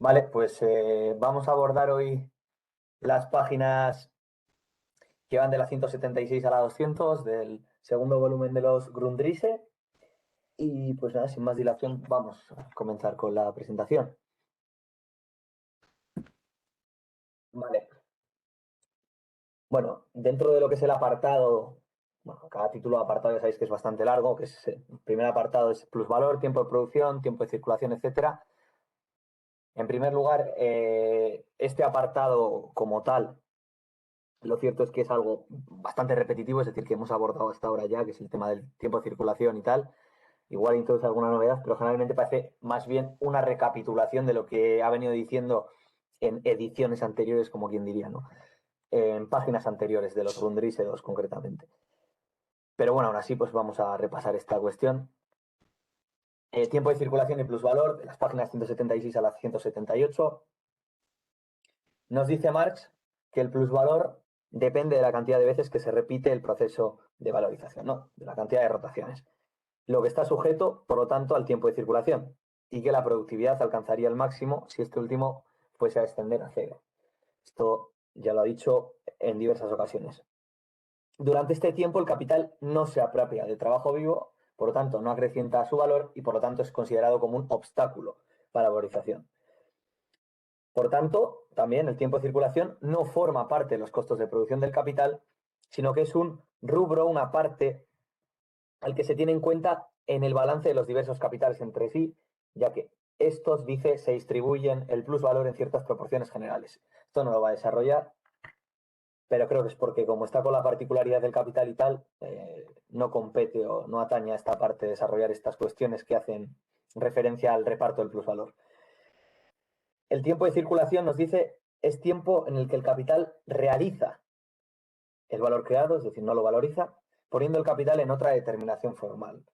Vale, pues vamos a abordar hoy las páginas que van de la 176 a la 200 del segundo volumen de los Grundrisse. Y pues nada, sin más dilación, vamos a comenzar con la presentación. Vale. Bueno, dentro de lo que es el apartado, bueno, cada título de apartado ya sabéis que es bastante largo, que es el primer apartado es plusvalor, tiempo de producción, tiempo de circulación, etcétera. En primer lugar, este apartado como tal, lo cierto es que es algo bastante repetitivo, es decir, que hemos abordado hasta ahora ya, que es el tema del tiempo de circulación y tal. Igual introduce alguna novedad, pero generalmente parece más bien una recapitulación de lo que ha venido diciendo en ediciones anteriores, como quien diría, ¿no? En páginas anteriores de los Grundrisse 2 concretamente. Pero bueno, aún así, pues vamos a repasar esta cuestión. Tiempo de circulación y plusvalor, de las páginas 176 a las 178. Nos dice Marx que el plusvalor depende de la cantidad de veces que se repite el proceso de valorización, ¿no? De la cantidad de rotaciones. Lo que está sujeto, por lo tanto, al tiempo de circulación y que la productividad alcanzaría el máximo si este último fuese a descender a cero. Esto ya lo ha dicho en diversas ocasiones. Durante este tiempo el capital no se apropia del trabajo vivo, por lo tanto no acrecienta su valor y por lo tanto es considerado como un obstáculo para la valorización. Por tanto, también el tiempo de circulación no forma parte de los costos de producción del capital, sino que es un rubro, una parte al que se tiene en cuenta en el balance de los diversos capitales entre sí, ya que estos, dice, se distribuyen el plusvalor en ciertas proporciones generales. Esto no lo va a desarrollar, pero creo que es porque como está con la particularidad del capital y tal, no compete o no atañe a esta parte de desarrollar estas cuestiones que hacen referencia al reparto del plusvalor. El tiempo de circulación nos dice es tiempo en el que el capital realiza el valor creado, es decir, no lo valoriza, poniendo el capital en otra determinación formal.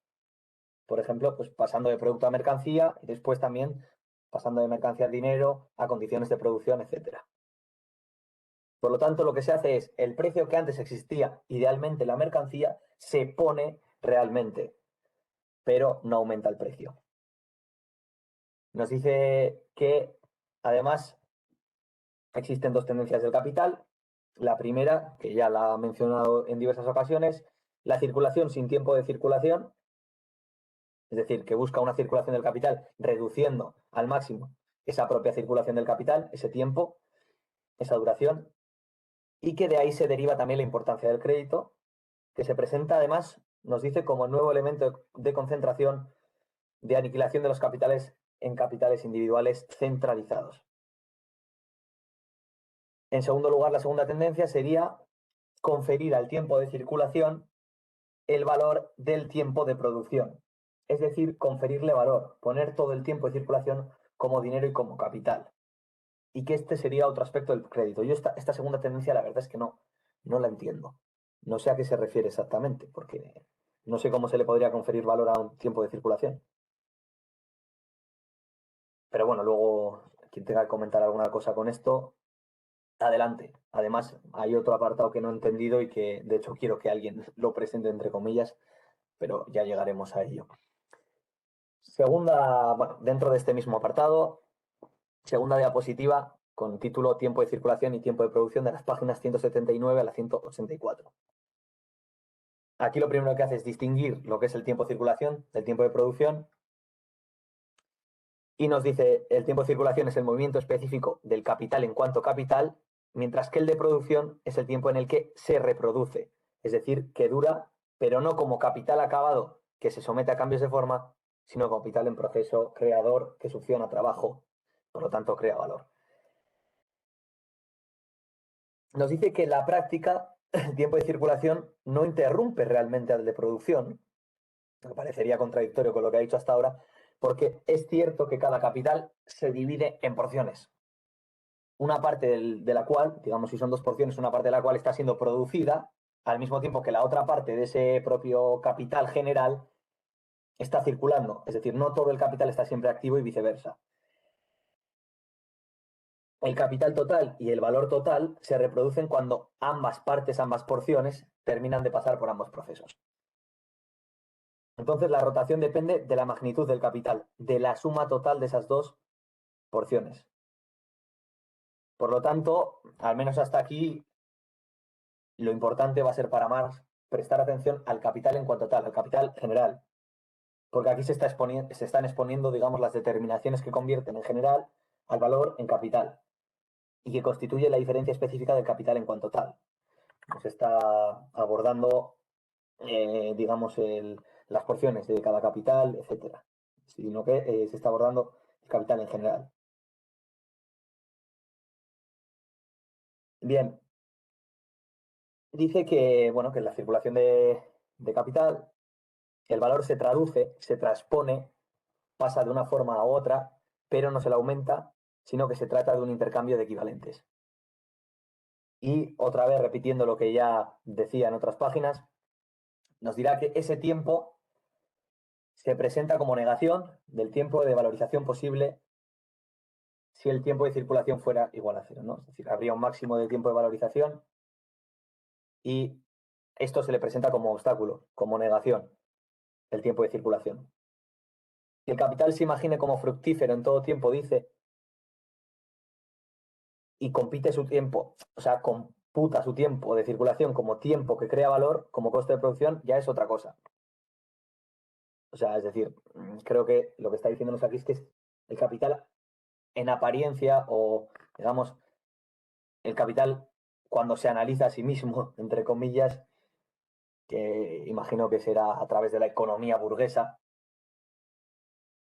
Por ejemplo, pues pasando de producto a mercancía y después también pasando de mercancía a dinero, a condiciones de producción, etcétera. Por lo tanto, lo que se hace es el precio que antes existía, idealmente la mercancía, se pone realmente, pero no aumenta el precio. Nos dice que además existen dos tendencias del capital. La primera, que ya la ha mencionado en diversas ocasiones, la circulación sin tiempo de circulación, es decir, que busca una circulación del capital reduciendo al máximo esa propia circulación del capital, ese tiempo, esa duración, y que de ahí se deriva también la importancia del crédito, que se presenta además, nos dice, como nuevo elemento de concentración, de aniquilación de los capitales en capitales individuales centralizados. En segundo lugar, la segunda tendencia sería conferir al tiempo de circulación el valor del tiempo de producción, es decir, conferirle valor, poner todo el tiempo de circulación como dinero y como capital. Y que este sería otro aspecto del crédito. Yo esta segunda tendencia la verdad es que no la entiendo. No sé a qué se refiere exactamente, porque no sé cómo se le podría conferir valor a un tiempo de circulación. Pero bueno, luego quien tenga que comentar alguna cosa con esto, adelante. Además, hay otro apartado que no he entendido y que de hecho quiero que alguien lo presente entre comillas, pero ya llegaremos a ello. Segunda, bueno, dentro de este mismo apartado, segunda diapositiva con título Tiempo de circulación y tiempo de producción de las páginas 179 a la 184. Aquí lo primero que hace es distinguir lo que es el tiempo de circulación del tiempo de producción y nos dice el tiempo de circulación es el movimiento específico del capital en cuanto capital, mientras que el de producción es el tiempo en el que se reproduce, es decir, que dura, pero no como capital acabado que se somete a cambios de forma, sino como capital en proceso creador que succiona trabajo, por lo tanto crea valor. Nos dice que en la práctica el tiempo de circulación no interrumpe realmente al de producción, me parecería contradictorio con lo que ha dicho hasta ahora, porque es cierto que cada capital se divide en porciones. Una parte de la cual, digamos si son dos porciones, una parte de la cual está siendo producida, al mismo tiempo que la otra parte de ese propio capital general está circulando. Es decir, no todo el capital está siempre activo y viceversa. El capital total y el valor total se reproducen cuando ambas partes, ambas porciones, terminan de pasar por ambos procesos. Entonces, la rotación depende de la magnitud del capital, de la suma total de esas dos porciones. Por lo tanto, al menos hasta aquí, lo importante va a ser para Marx prestar atención al capital en cuanto tal, al capital general, porque aquí se están exponiendo, digamos, las determinaciones que convierten en general al valor en capital y que constituye la diferencia específica del capital en cuanto tal. Se está abordando, digamos, las porciones de cada capital, etcétera, sino que se está abordando el capital en general. Bien, dice que, bueno, que en la circulación de capital el valor se traduce, se transpone, pasa de una forma a otra, pero no se le aumenta, sino que se trata de un intercambio de equivalentes. Y otra vez, repitiendo lo que ya decía en otras páginas, nos dirá que ese tiempo se presenta como negación del tiempo de valorización posible si el tiempo de circulación fuera igual a cero, ¿no? Es decir, habría un máximo de tiempo de valorización y esto se le presenta como obstáculo, como negación del tiempo de circulación. Si el capital se imagine como fructífero en todo tiempo, dice, y compite su tiempo, o sea, computa su tiempo de circulación como tiempo que crea valor, como coste de producción, ya es otra cosa. O sea, es decir, creo que lo que está diciéndonos aquí es que el capital en apariencia o, digamos, el capital cuando se analiza a sí mismo, entre comillas, que imagino que será a través de la economía burguesa,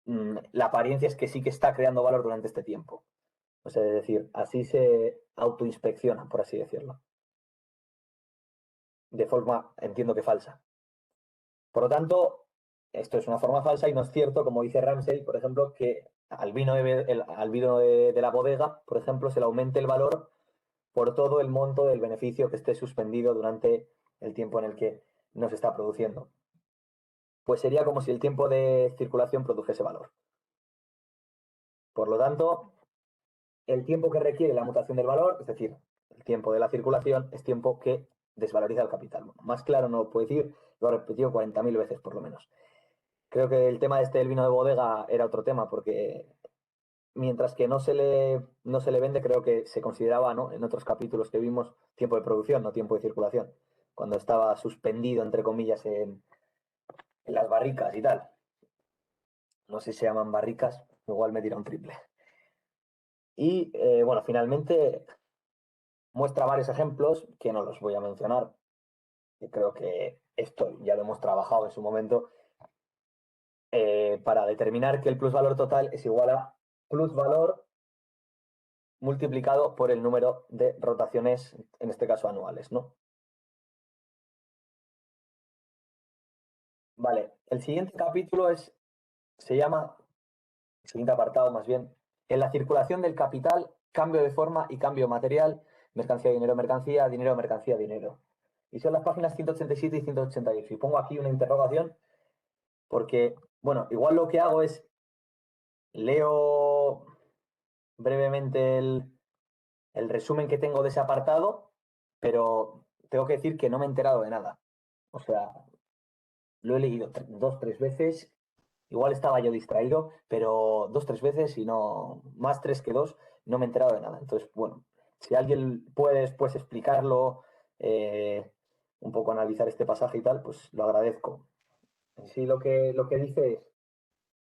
la apariencia es que sí que está creando valor durante este tiempo. O sea, es decir, así se autoinspecciona, por así decirlo. De forma, entiendo que falsa. Por lo tanto, esto es una forma falsa y no es cierto, como dice Ramsey, por ejemplo, que al vino de la bodega, por ejemplo, se le aumente el valor por todo el monto del beneficio que esté suspendido durante el tiempo en el que no se está produciendo. Pues sería como si el tiempo de circulación produjese valor. Por lo tanto, el tiempo que requiere la mutación del valor, es decir, el tiempo de la circulación, es tiempo que desvaloriza el capital. Bueno, más claro no lo puedo decir, lo he repetido 40.000 veces por lo menos. Creo que el tema este del vino de bodega era otro tema, porque mientras que no se le vende, creo que se consideraba, ¿no? En otros capítulos que vimos, tiempo de producción, no tiempo de circulación, cuando estaba suspendido, entre comillas, en las barricas y tal. No sé si se llaman barricas, igual me tira un triple. Y bueno, finalmente muestra varios ejemplos que no los voy a mencionar, que creo que esto ya lo hemos trabajado en su momento, para determinar que el plusvalor total es igual a plusvalor multiplicado por el número de rotaciones, en este caso anuales, ¿no? Vale, el siguiente capítulo se llama, el siguiente apartado más bien, en la circulación del capital, cambio de forma y cambio material, mercancía, dinero, mercancía, dinero, mercancía, dinero. Y son las páginas 187 y 188. Y pongo aquí una interrogación porque, bueno, igual lo que hago es leo brevemente el resumen que tengo de ese apartado, pero tengo que decir que no me he enterado de nada. O sea, lo he leído dos, tres veces. Igual estaba yo distraído, pero dos, tres veces y no, más tres que dos, no me he enterado de nada. Entonces, bueno, si alguien puede después explicarlo, eh, un poco analizar este pasaje y tal, pues lo agradezco. Sí, lo que dice es,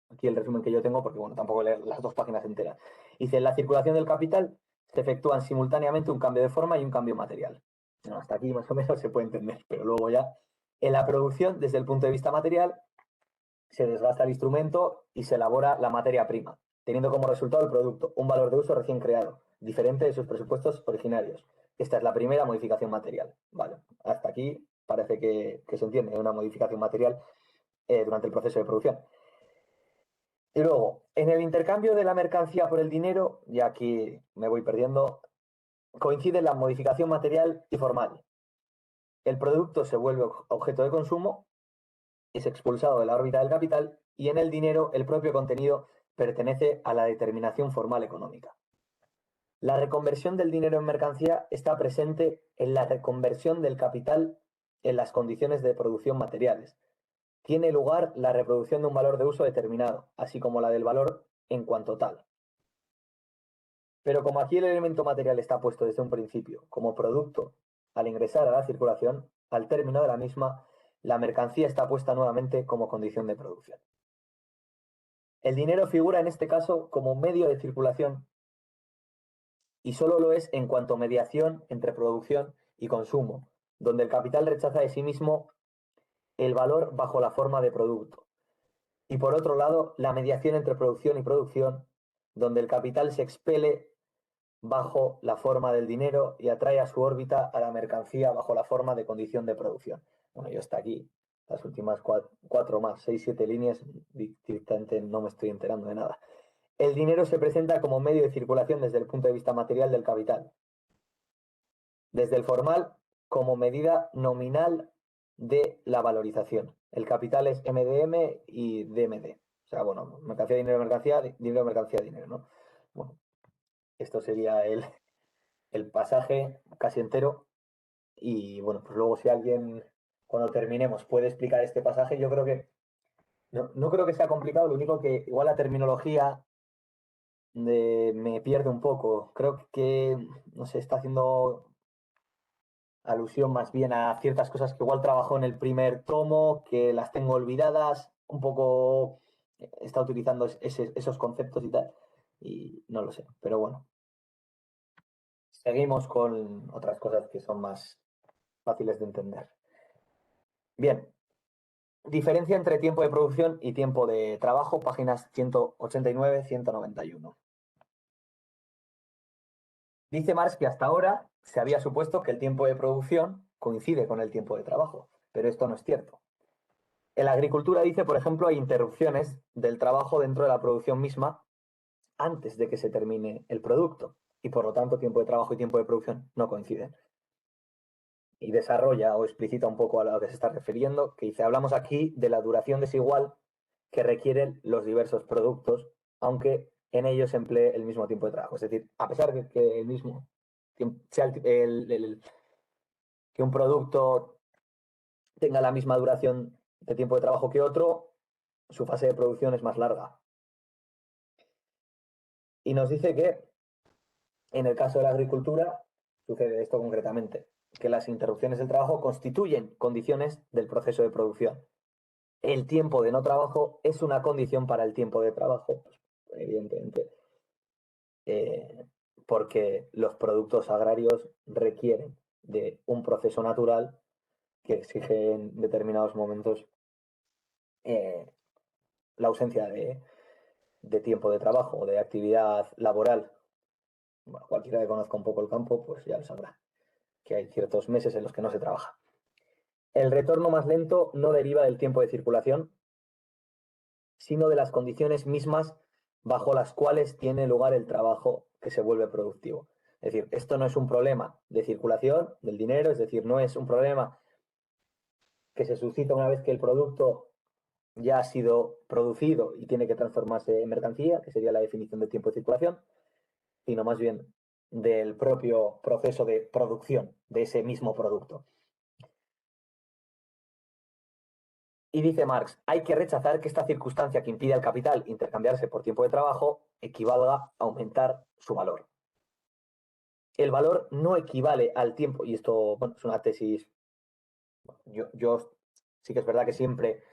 aquí el resumen que yo tengo, porque bueno, tampoco leer las dos páginas enteras. Dice, en la circulación del capital se efectúan simultáneamente un cambio de forma y un cambio material. No, hasta aquí más o menos se puede entender, pero luego ya, en la producción, desde el punto de vista material, se desgasta el instrumento y se elabora la materia prima, teniendo como resultado el producto, un valor de uso recién creado, diferente de sus presupuestos originarios. Esta es la primera modificación material. Vale, hasta aquí parece que se entiende una modificación material durante el proceso de producción. Y luego, en el intercambio de la mercancía por el dinero, y aquí me voy perdiendo, coincide la modificación material y formal. El producto se vuelve objeto de consumo, es expulsado de la órbita del capital y en el dinero el propio contenido pertenece a la determinación formal económica. La reconversión del dinero en mercancía está presente en la reconversión del capital en las condiciones de producción materiales. Tiene lugar la reproducción de un valor de uso determinado, así como la del valor en cuanto tal. Pero como aquí el elemento material está puesto desde un principio como producto, al ingresar a la circulación, al término de la misma, la mercancía está puesta nuevamente como condición de producción. El dinero figura en este caso como medio de circulación y solo lo es en cuanto a mediación entre producción y consumo, donde el capital rechaza de sí mismo el valor bajo la forma de producto. Y por otro lado, la mediación entre producción y producción, donde el capital se expele bajo la forma del dinero y atrae a su órbita a la mercancía bajo la forma de condición de producción. Bueno, yo hasta aquí, las últimas cuatro más, 6, 7 líneas, directamente no me estoy enterando de nada. El dinero se presenta como medio de circulación desde el punto de vista material del capital. Desde el formal, como medida nominal de la valorización. El capital es MDM y DMD. O sea, bueno, mercancía, dinero, mercancía, dinero, ¿no? Bueno, esto sería el pasaje casi entero. Y bueno, pues luego si alguien, cuando terminemos, puede explicar este pasaje, yo creo que no creo que sea complicado, lo único que igual la terminología me pierde un poco. Creo que, no sé, está haciendo alusión más bien a ciertas cosas que igual trabajó en el primer tomo, que las tengo olvidadas, un poco está utilizando esos conceptos y tal, y no lo sé, pero bueno, seguimos con otras cosas que son más fáciles de entender. Bien, diferencia entre tiempo de producción y tiempo de trabajo, páginas 189-191. Dice Marx que hasta ahora se había supuesto que el tiempo de producción coincide con el tiempo de trabajo, pero esto no es cierto. En la agricultura dice, por ejemplo, hay interrupciones del trabajo dentro de la producción misma antes de que se termine el producto y por lo tanto tiempo de trabajo y tiempo de producción no coinciden. Y desarrolla o explicita un poco a lo que se está refiriendo, que dice, hablamos aquí de la duración desigual que requieren los diversos productos, aunque en ellos se emplee el mismo tiempo de trabajo. Es decir, a pesar de que el mismo sea que un producto tenga la misma duración de tiempo de trabajo que otro, su fase de producción es más larga. Y nos dice que en el caso de la agricultura sucede esto concretamente, que las interrupciones del trabajo constituyen condiciones del proceso de producción. El tiempo de no trabajo es una condición para el tiempo de trabajo, pues, evidentemente, eh, porque los productos agrarios requieren de un proceso natural que exige en determinados momentos eh, la ausencia de tiempo de trabajo o de actividad laboral. Bueno, cualquiera que conozca un poco el campo, pues ya lo sabrá, que hay ciertos meses en los que no se trabaja. El retorno más lento no deriva del tiempo de circulación, sino de las condiciones mismas bajo las cuales tiene lugar el trabajo que se vuelve productivo. Es decir, esto no es un problema de circulación del dinero, es decir, no es un problema que se suscita una vez que el producto ya ha sido producido y tiene que transformarse en mercancía, que sería la definición de tiempo de circulación, sino más bien del propio proceso de producción de ese mismo producto. Y dice Marx, hay que rechazar que esta circunstancia que impide al capital intercambiarse por tiempo de trabajo equivalga a aumentar su valor. El valor no equivale al tiempo, y esto bueno, es una tesis, yo sí que es verdad que siempre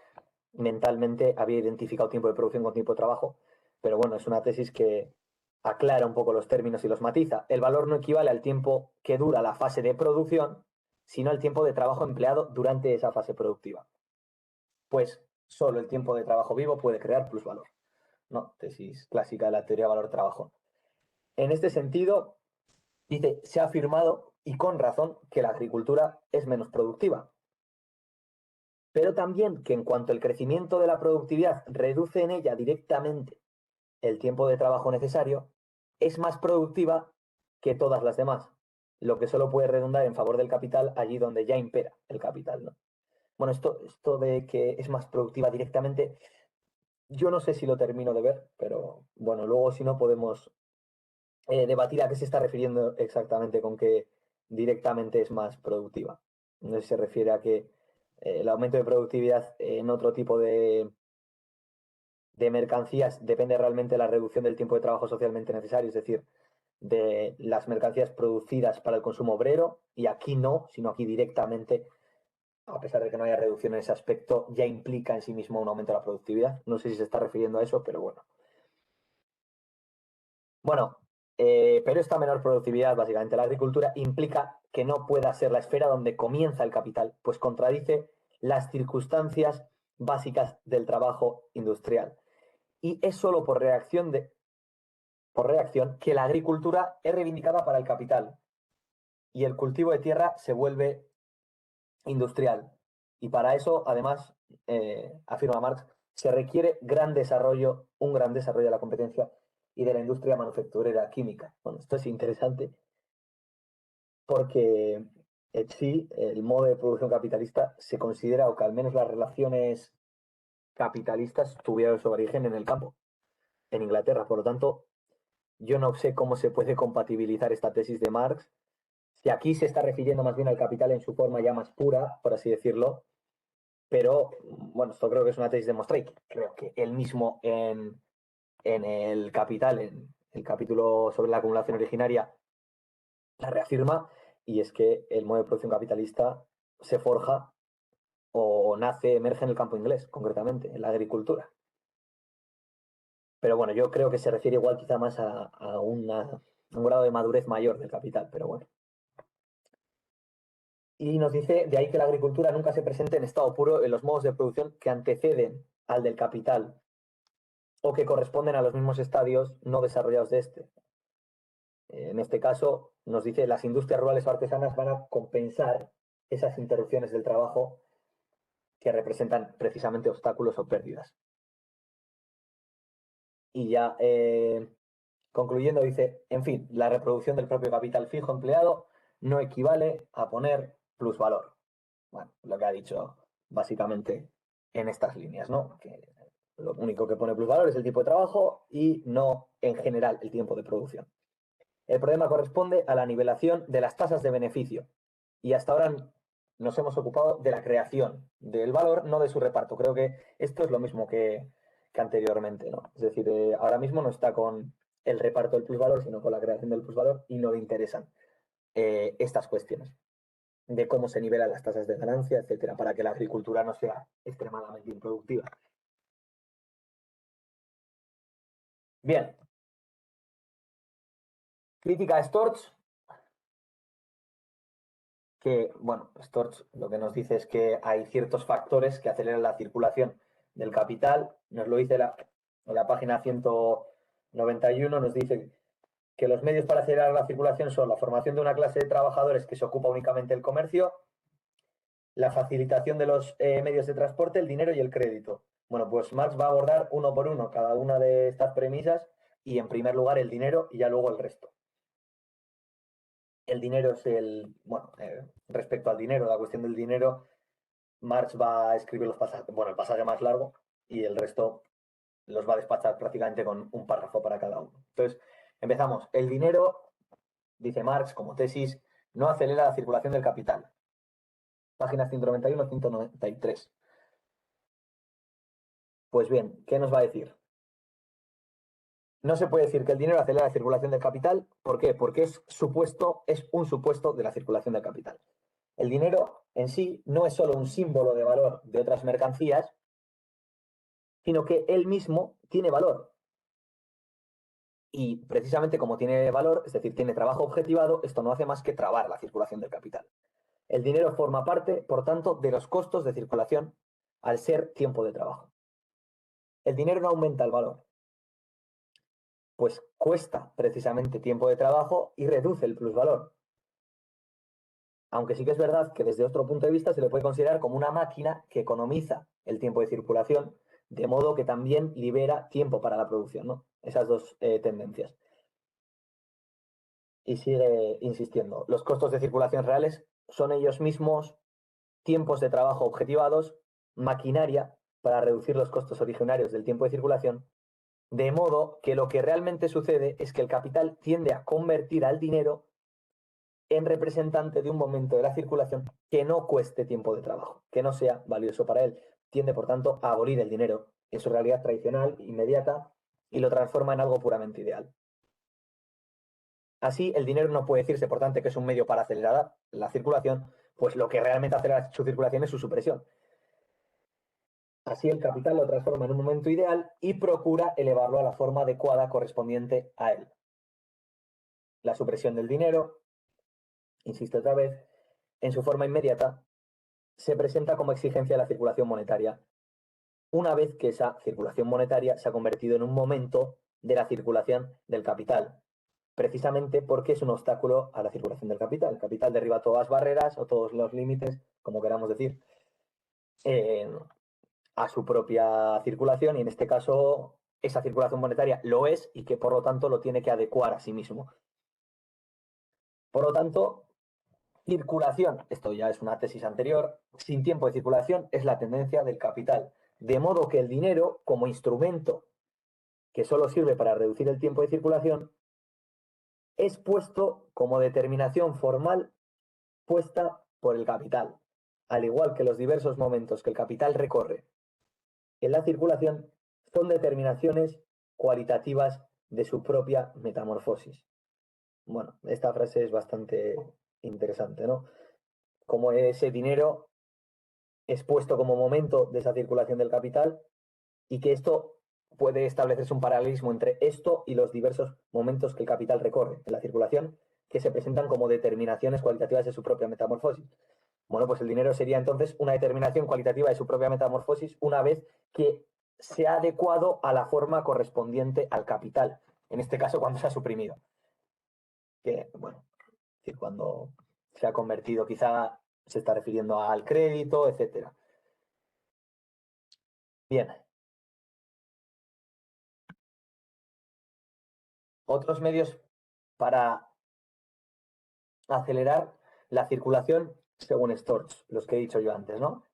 mentalmente había identificado tiempo de producción con tiempo de trabajo, pero bueno, es una tesis que aclara un poco los términos y los matiza. El valor no equivale al tiempo que dura la fase de producción, sino al tiempo de trabajo empleado durante esa fase productiva. Pues solo el tiempo de trabajo vivo puede crear plusvalor. No, tesis clásica de la teoría valor-trabajo. En este sentido, dice, se ha afirmado, y con razón, que la agricultura es menos productiva, pero también que en cuanto el crecimiento de la productividad reduce en ella directamente el tiempo de trabajo necesario, es más productiva que todas las demás, lo que solo puede redundar en favor del capital allí donde ya impera el capital, ¿no? Bueno, esto de que es más productiva directamente, yo no sé si lo termino de ver, pero bueno, luego si no podemos debatir a qué se está refiriendo exactamente con que directamente es más productiva. No sé si se refiere a que el aumento de productividad en otro tipo de mercancías depende realmente de la reducción del tiempo de trabajo socialmente necesario, es decir, de las mercancías producidas para el consumo obrero, y aquí no, sino aquí directamente, a pesar de que no haya reducción en ese aspecto, ya implica en sí mismo un aumento de la productividad. No sé si se está refiriendo a eso, pero bueno. Bueno, pero esta menor productividad, básicamente la agricultura, implica que no pueda ser la esfera donde comienza el capital, pues contradice las circunstancias básicas del trabajo industrial. Y es solo por reacción que la agricultura es reivindicada para el capital y el cultivo de tierra se vuelve industrial. Y para eso, además, afirma Marx, se requiere un gran desarrollo de la competencia y de la industria manufacturera química. Bueno, esto es interesante porque en sí el modo de producción capitalista se considera, o que al menos las relaciones capitalistas tuvieron su origen en el campo, en Inglaterra. Por lo tanto, yo no sé cómo se puede compatibilizar esta tesis de Marx, si aquí se está refiriendo más bien al capital en su forma ya más pura, por así decirlo, pero bueno, esto creo que es una tesis de Mostrey, creo que él mismo en el Capital, en el capítulo sobre la acumulación originaria, la reafirma, y es que el modo de producción capitalista se forja o nace, emerge en el campo inglés, concretamente, en la agricultura. Pero bueno, yo creo que se refiere igual quizá más a un grado de madurez mayor del capital, pero bueno. Y nos dice, de ahí que la agricultura nunca se presente en estado puro en los modos de producción que anteceden al del capital o que corresponden a los mismos estadios no desarrollados de este. En este caso, nos dice, las industrias rurales o artesanas van a compensar esas interrupciones del trabajo que representan precisamente obstáculos o pérdidas. Y ya concluyendo, dice, en fin, la reproducción del propio capital fijo empleado no equivale a poner plusvalor. Bueno, lo que ha dicho básicamente en estas líneas, ¿no? Que lo único que pone plusvalor es el tipo de trabajo y no en general el tiempo de producción. El problema corresponde a la nivelación de las tasas de beneficio. Y hasta ahora nos hemos ocupado de la creación del valor, no de su reparto. Creo que esto es lo mismo que anteriormente, ¿no? Es decir, ahora mismo no está con el reparto del plusvalor, sino con la creación del plusvalor, y no le interesan estas cuestiones de cómo se nivelan las tasas de ganancia, etcétera, para que la agricultura no sea extremadamente improductiva. Bien, crítica a Storch, que, bueno, Storch lo que nos dice es que hay ciertos factores que aceleran la circulación del capital. Nos lo dice en la página 191, nos dice que los medios para acelerar la circulación son la formación de una clase de trabajadores que se ocupa únicamente del comercio, la facilitación de los medios de transporte, el dinero y el crédito. Bueno, pues Marx va a abordar uno por uno cada una de estas premisas y en primer lugar el dinero y ya luego el resto. El dinero es bueno, respecto al dinero, la cuestión del dinero, Marx va a escribir el pasaje más largo y el resto los va a despachar prácticamente con un párrafo para cada uno. Entonces, empezamos. El dinero, dice Marx como tesis, no acelera la circulación del capital. Páginas 191, 193. Pues bien, ¿qué nos va a decir? No se puede decir que el dinero acelera la circulación del capital. ¿Por qué? Porque es un supuesto de la circulación del capital. El dinero en sí no es solo un símbolo de valor de otras mercancías, sino que él mismo tiene valor. Y precisamente como tiene valor, es decir, tiene trabajo objetivado, esto no hace más que trabar la circulación del capital. El dinero forma parte, por tanto, de los costos de circulación al ser tiempo de trabajo. El dinero no aumenta el valor, pues cuesta precisamente tiempo de trabajo y reduce el plusvalor. Aunque sí que es verdad que desde otro punto de vista se le puede considerar como una máquina que economiza el tiempo de circulación, de modo que también libera tiempo para la producción, ¿no? Esas dos tendencias. Y sigue insistiendo, los costos de circulación reales son ellos mismos tiempos de trabajo objetivados, maquinaria para reducir los costos originarios del tiempo de circulación, de modo que lo que realmente sucede es que el capital tiende a convertir al dinero en representante de un momento de la circulación que no cueste tiempo de trabajo, que no sea valioso para él. Tiende, por tanto, a abolir el dinero en su realidad tradicional, inmediata, y lo transforma en algo puramente ideal. Así, el dinero no puede decirse, por tanto, que es un medio para acelerar la circulación, pues lo que realmente acelera su circulación es su supresión. Así, el capital lo transforma en un momento ideal y procura elevarlo a la forma adecuada correspondiente a él. La supresión del dinero, insisto otra vez, en su forma inmediata, se presenta como exigencia de la circulación monetaria, una vez que esa circulación monetaria se ha convertido en un momento de la circulación del capital, precisamente porque es un obstáculo a la circulación del capital. El capital derriba todas las barreras o todos los límites, como queramos decir, a su propia circulación, y en este caso esa circulación monetaria lo es y que por lo tanto lo tiene que adecuar a sí mismo. Por lo tanto, circulación, esto ya es una tesis anterior, sin tiempo de circulación es la tendencia del capital. De modo que el dinero, como instrumento que solo sirve para reducir el tiempo de circulación, es puesto como determinación formal puesta por el capital, al igual que los diversos momentos que el capital recorre en la circulación son determinaciones cualitativas de su propia metamorfosis. Bueno, esta frase es bastante interesante, ¿no? Como ese dinero es puesto como momento de esa circulación del capital y que esto puede establecerse un paralelismo entre esto y los diversos momentos que el capital recorre en la circulación, que se presentan como determinaciones cualitativas de su propia metamorfosis. Bueno, pues el dinero sería entonces una determinación cualitativa de su propia metamorfosis una vez que se ha adecuado a la forma correspondiente al capital, en este caso cuando se ha suprimido. Que, bueno, es decir, cuando se ha convertido, quizá se está refiriendo al crédito, etcétera. Bien. Otros medios para acelerar la circulación según Storch, los que he dicho yo antes, ¿no?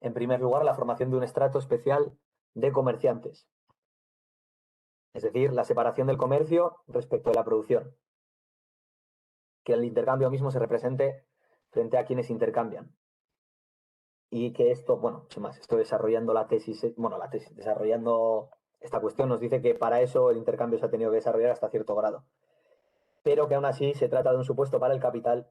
En primer lugar, la formación de un estrato especial de comerciantes, es decir, la separación del comercio respecto de la producción, que el intercambio mismo se represente frente a quienes intercambian. Y que esto, bueno, sin más, estoy desarrollando la tesis, desarrollando esta cuestión, nos dice que para eso el intercambio se ha tenido que desarrollar hasta cierto grado, pero que aún así se trata de un supuesto para el capital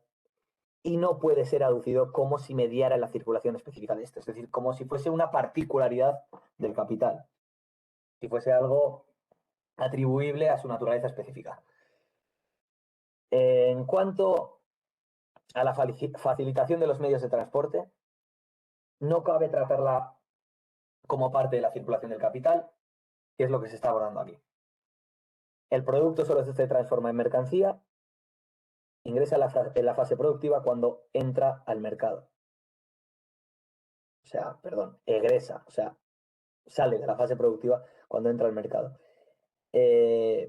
y no puede ser aducido como si mediara en la circulación específica de esto, es decir, como si fuese una particularidad del capital, si fuese algo atribuible a su naturaleza específica. En cuanto a la facilitación de los medios de transporte, no cabe tratarla como parte de la circulación del capital, que es lo que se está abordando aquí. El producto solo se transforma en mercancía, ingresa en la fase productiva cuando entra al mercado. O sea, perdón, egresa, o sea, sale de la fase productiva cuando entra al mercado.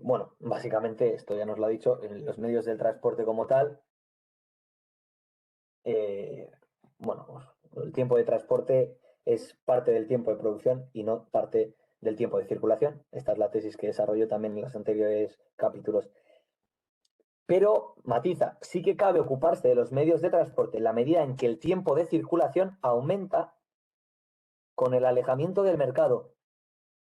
Bueno, básicamente esto ya nos lo ha dicho, en los medios del transporte como tal, bueno, pues, el tiempo de transporte es parte del tiempo de producción y no parte del tiempo de circulación. Esta es la tesis que desarrolló también en los anteriores capítulos. Pero matiza, sí que cabe ocuparse de los medios de transporte en la medida en que el tiempo de circulación aumenta con el alejamiento del mercado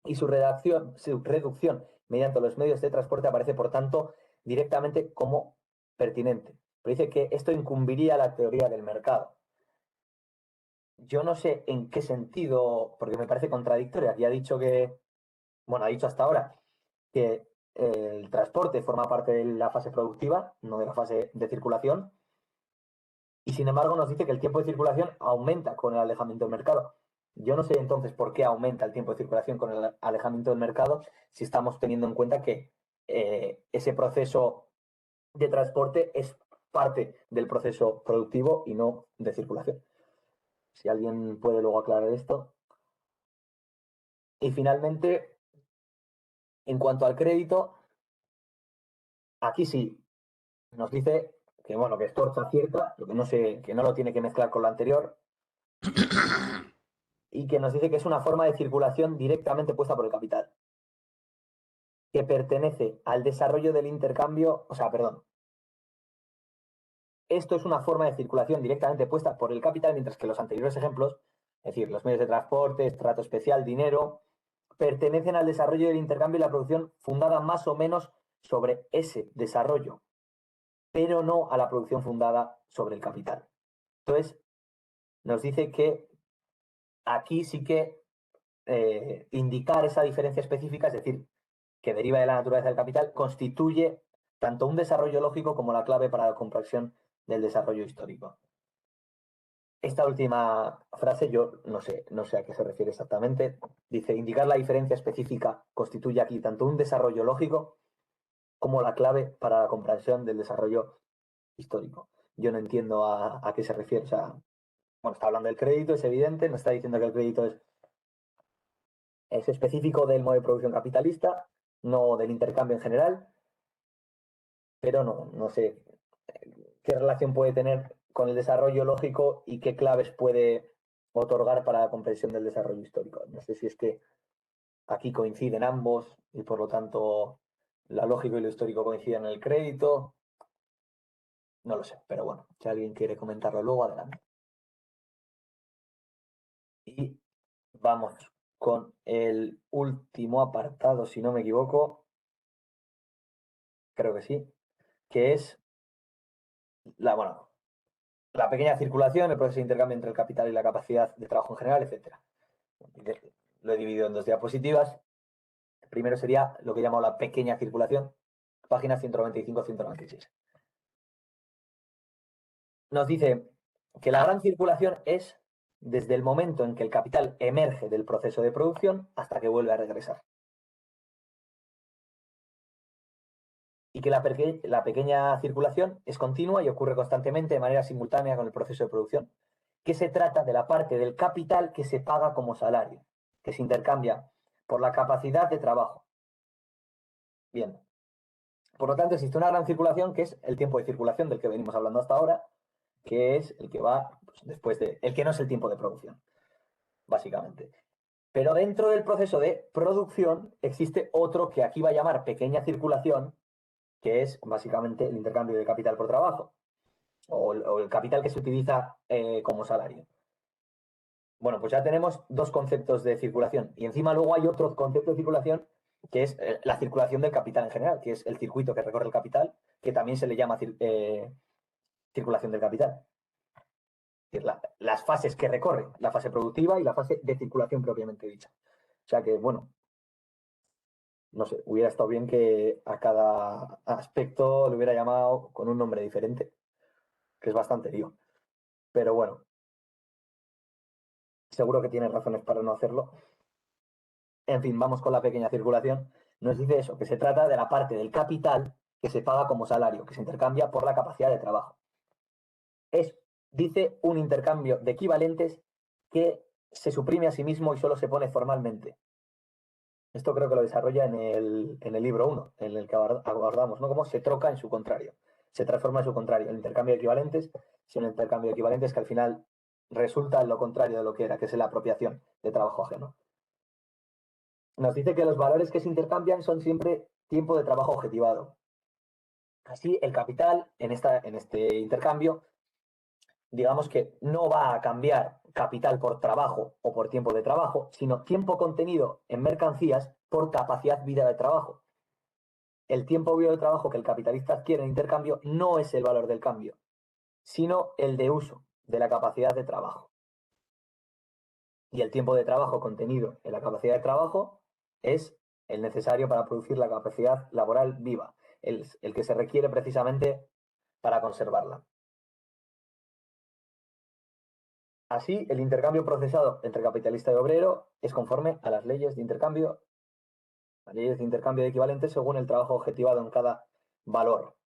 y su reducción mediante los medios de transporte aparece, por tanto, directamente como pertinente. Pero dice que esto incumbiría la teoría del mercado. Yo no sé en qué sentido, porque me parece contradictoria. Aquí ha dicho que, bueno, ha dicho hasta ahora que el transporte forma parte de la fase productiva, no de la fase de circulación, y sin embargo nos dice que el tiempo de circulación aumenta con el alejamiento del mercado. Yo no sé entonces por qué aumenta el tiempo de circulación con el alejamiento del mercado si estamos teniendo en cuenta que ese proceso de transporte es parte del proceso productivo y no de circulación. Si alguien puede luego aclarar esto. Y finalmente, en cuanto al crédito, aquí sí nos dice que bueno, que esto está cierto, lo que no sé, que no lo tiene que mezclar con lo anterior, y que nos dice que es una forma de circulación directamente puesta por el capital, que pertenece al desarrollo del intercambio, o sea, perdón, esto es una forma de circulación directamente puesta por el capital, mientras que los anteriores ejemplos, es decir, los medios de transporte, trato especial, dinero, pertenecen al desarrollo del intercambio y la producción fundada más o menos sobre ese desarrollo, pero no a la producción fundada sobre el capital. Entonces, nos dice que aquí sí que indicar esa diferencia específica, es decir, que deriva de la naturaleza del capital, constituye tanto un desarrollo lógico como la clave para la comprensión del desarrollo histórico. Esta última frase yo no sé a qué se refiere exactamente. Dice, indicar la diferencia específica constituye aquí tanto un desarrollo lógico como la clave para la comprensión del desarrollo histórico. Yo no entiendo a qué se refiere. O sea, bueno, está hablando del crédito, es evidente, no está diciendo que el crédito es específico del modo de producción capitalista, no del intercambio en general, pero no sé qué relación puede tener con el desarrollo lógico y qué claves puede otorgar para la comprensión del desarrollo histórico. No sé si es que aquí coinciden ambos y por lo tanto lo lógico y lo histórico coinciden en el crédito. No lo sé, pero bueno, si alguien quiere comentarlo luego, adelante. Y vamos con el último apartado, si no me equivoco, creo que sí, que es bueno, la pequeña circulación, el proceso de intercambio entre el capital y la capacidad de trabajo en general, etcétera. Lo he dividido en dos diapositivas. Primero sería lo que llamo la pequeña circulación, páginas 195-196. Nos dice que la gran circulación es desde el momento en que el capital emerge del proceso de producción hasta que vuelve a regresar. Y que la pequeña circulación es continua y ocurre constantemente de manera simultánea con el proceso de producción, que se trata de la parte del capital que se paga como salario, que se intercambia por la capacidad de trabajo. Bien. Por lo tanto, existe una gran circulación que es el tiempo de circulación del que venimos hablando hasta ahora, que es el que va pues, después el que no es el tiempo de producción, básicamente. Pero dentro del proceso de producción existe otro que aquí va a llamar pequeña circulación, que es básicamente el intercambio de capital por trabajo, o el capital que se utiliza como salario. Bueno, pues ya tenemos dos conceptos de circulación. Y encima luego hay otro concepto de circulación que es la circulación del capital en general, que es el circuito que recorre el capital, que también se le llama circulación del capital. Es decir, las fases que recorre, la fase productiva y la fase de circulación propiamente dicha. O sea que, bueno, no sé, hubiera estado bien que a cada aspecto le hubiera llamado con un nombre diferente, que es bastante lío. Pero bueno, seguro que tienes razones para no hacerlo. En fin, vamos con la pequeña circulación. Nos dice eso, que se trata de la parte del capital que se paga como salario, que se intercambia por la capacidad de trabajo. Dice, un intercambio de equivalentes que se suprime a sí mismo y solo se pone formalmente. Esto creo que lo desarrolla en el libro 1, en el que abordamos, ¿no? Cómo se troca en su contrario, se transforma en su contrario. El intercambio de equivalentes es un intercambio de equivalentes que al final resulta en lo contrario de lo que era, que es la apropiación de trabajo ajeno. Nos dice que los valores que se intercambian son siempre tiempo de trabajo objetivado. Así, el capital en este intercambio, digamos que no va a cambiar capital por trabajo o por tiempo de trabajo, sino tiempo contenido en mercancías por capacidad vida de trabajo. El tiempo vivo de trabajo que el capitalista adquiere en intercambio no es el valor del cambio, sino el de uso de la capacidad de trabajo. Y el tiempo de trabajo contenido en la capacidad de trabajo es el necesario para producir la capacidad laboral viva, el que se requiere precisamente para conservarla. Así, el intercambio procesado entre capitalista y obrero es conforme a las leyes de intercambio, las leyes de intercambio de equivalentes según el trabajo objetivado en cada valor.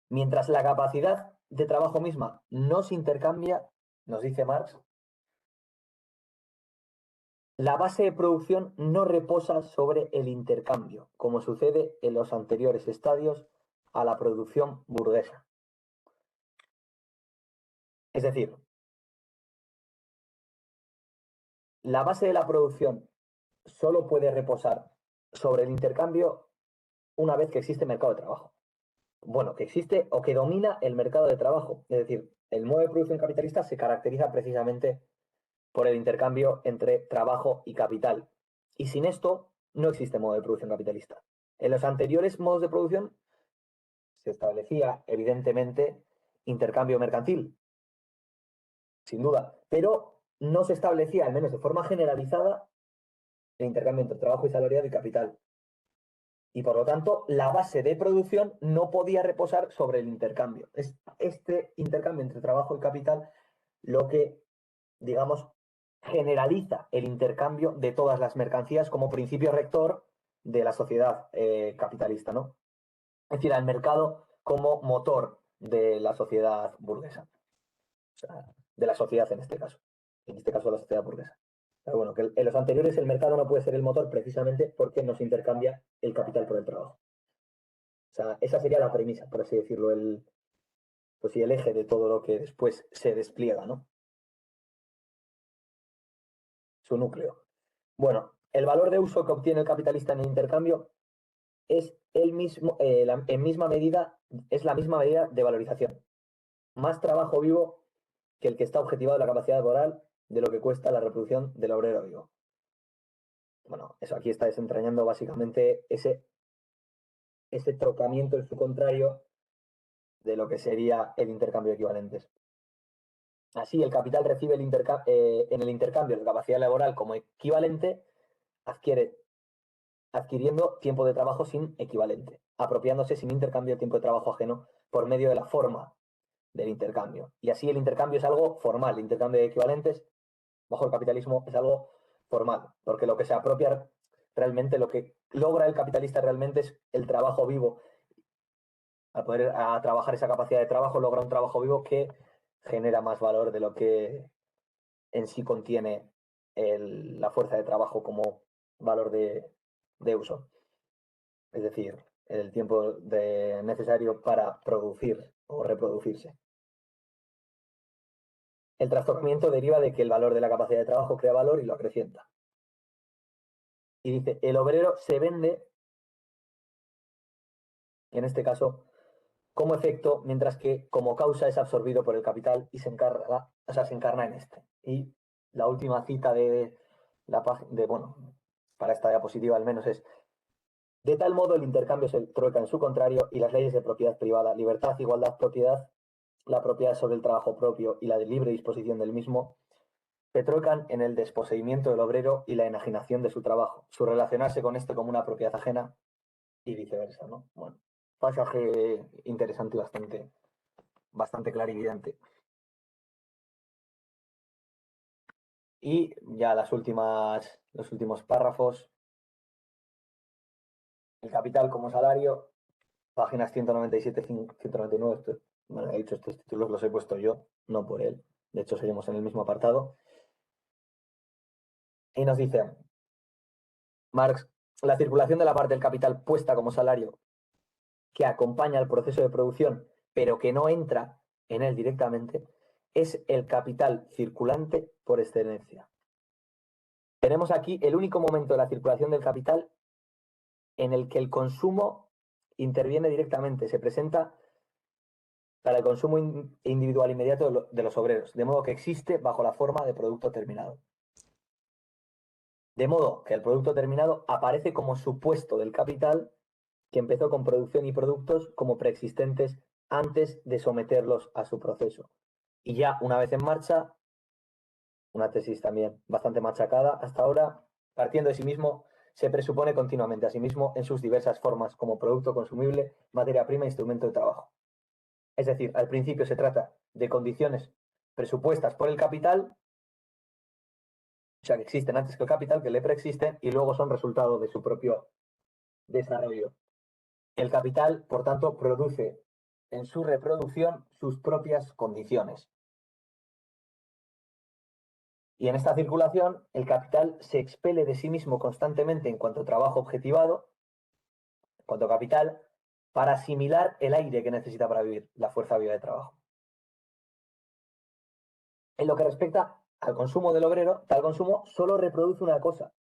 Mientras la capacidad de trabajo misma no se intercambia, nos dice Marx, la base de producción no reposa sobre el intercambio, como sucede en los anteriores estadios a la producción burguesa. Es decir, la base de la producción solo puede reposar sobre el intercambio una vez que existe mercado de trabajo. Bueno, que existe o que domina el mercado de trabajo. Es decir, el modo de producción capitalista se caracteriza precisamente por el intercambio entre trabajo y capital. Y sin esto, no existe modo de producción capitalista. En los anteriores modos de producción se establecía, evidentemente, intercambio mercantil, sin duda, pero no se establecía, al menos de forma generalizada, el intercambio entre trabajo y salariado y capital. Y por lo tanto, la base de producción no podía reposar sobre el intercambio. Es este intercambio entre trabajo y capital lo que, digamos, generaliza el intercambio de todas las mercancías como principio rector de la sociedad capitalista, ¿no? Es decir, al mercado como motor de la sociedad burguesa. O sea, de la sociedad en este caso. En este caso, la sociedad burguesa. Pero bueno, que en los anteriores el mercado no puede ser el motor precisamente porque no se intercambia el capital por el trabajo. O sea, esa sería la premisa, por así decirlo, pues sí, el eje de todo lo que después se despliega, ¿no? Su núcleo. Bueno, el valor de uso que obtiene el capitalista en el intercambio es el mismo, en misma medida, es la misma medida de valorización. Más trabajo vivo que el que está objetivado en la capacidad laboral de lo que cuesta la reproducción del obrero vivo. Bueno, eso aquí está desentrañando básicamente ese trocamiento en su contrario de lo que sería el intercambio de equivalentes. Así, el capital recibe en el intercambio la capacidad laboral como equivalente, adquiriendo tiempo de trabajo sin equivalente, apropiándose sin intercambio de tiempo de trabajo ajeno por medio de la forma del intercambio. Y así el intercambio es algo formal, el intercambio de equivalentes bajo el capitalismo es algo formal, porque lo que se apropia realmente, lo que logra el capitalista realmente es el trabajo vivo. Al poder trabajar esa capacidad de trabajo, logra un trabajo vivo que genera más valor de lo que en sí contiene la fuerza de trabajo como valor de uso. Es decir, el tiempo necesario para producir o reproducirse. El trastornamiento deriva de que el valor de la capacidad de trabajo crea valor y lo acrecienta. Y dice, el obrero se vende, en este caso, como efecto, mientras que como causa es absorbido por el capital y se encarna en este. Y la última cita de la página, bueno, para esta diapositiva al menos es: de tal modo el intercambio se trueca en su contrario y las leyes de propiedad privada, libertad, igualdad, propiedad, la propiedad sobre el trabajo propio y la de libre disposición del mismo, se truecan en el desposeimiento del obrero y la enajenación de su trabajo, su relacionarse con este como una propiedad ajena y viceversa, ¿no? Bueno, pasaje interesante y bastante clarividente. Y ya los últimos párrafos. El capital como salario, páginas 197, 199. Bueno, he dicho, estos títulos los he puesto yo, no por él. De hecho, seguimos en el mismo apartado. Y nos dice Marx, la circulación de la parte del capital puesta como salario que acompaña al proceso de producción, pero que no entra en él directamente, es el capital circulante por excelencia. Tenemos aquí el único momento de la circulación del capital en el que el consumo interviene directamente, se presenta para el consumo individual inmediato de los obreros, de modo que existe bajo la forma de producto terminado. De modo que el producto terminado aparece como supuesto del capital que empezó con producción y productos como preexistentes antes de someterlos a su proceso. Y ya una vez en marcha, una tesis también bastante machacada hasta ahora, partiendo de sí mismo, se presupone continuamente a sí mismo en sus diversas formas como producto consumible, materia prima e instrumento de trabajo. Es decir, al principio se trata de condiciones presupuestas por el capital, o sea, que existen antes que el capital, que le preexisten, y luego son resultado de su propio desarrollo. El capital, por tanto, produce en su reproducción sus propias condiciones. Y en esta circulación, el capital se expele de sí mismo constantemente en cuanto trabajo objetivado, en cuanto capital, para asimilar el aire que necesita para vivir, la fuerza viva de trabajo. En lo que respecta al consumo del obrero, tal consumo solo reproduce una cosa,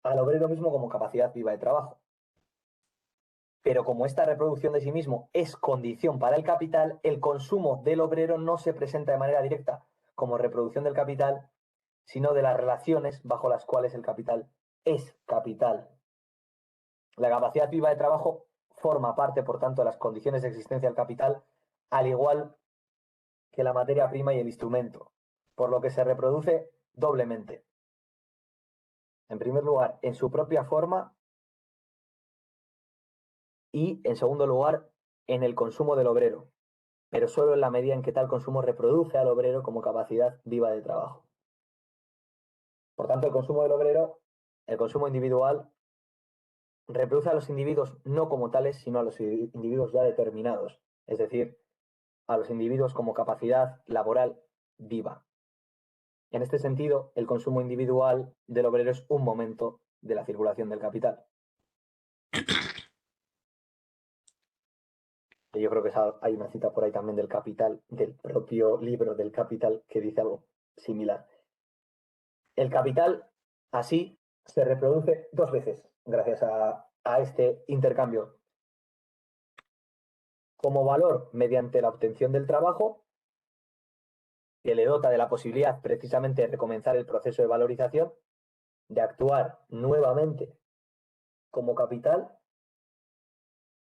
al obrero mismo como capacidad viva de trabajo. Pero como esta reproducción de sí mismo es condición para el capital, el consumo del obrero no se presenta de manera directa como reproducción del capital, sino de las relaciones bajo las cuales el capital es capital. La capacidad viva de trabajo forma parte, por tanto, de las condiciones de existencia del capital, al igual que la materia prima y el instrumento, por lo que se reproduce doblemente. En primer lugar, en su propia forma y, en segundo lugar, en el consumo del obrero, pero solo en la medida en que tal consumo reproduce al obrero como capacidad viva de trabajo. Por tanto, el consumo del obrero, el consumo individual, reproduce a los individuos no como tales, sino a los individuos ya determinados, es decir, a los individuos como capacidad laboral viva. En este sentido, el consumo individual del obrero es un momento de la circulación del capital. Y yo creo que hay una cita por ahí también del Capital, del propio libro del Capital, que dice algo similar. El capital, así, se reproduce dos veces gracias a este intercambio. Como valor mediante la obtención del trabajo, que le dota de la posibilidad precisamente de recomenzar el proceso de valorización, de actuar nuevamente como capital,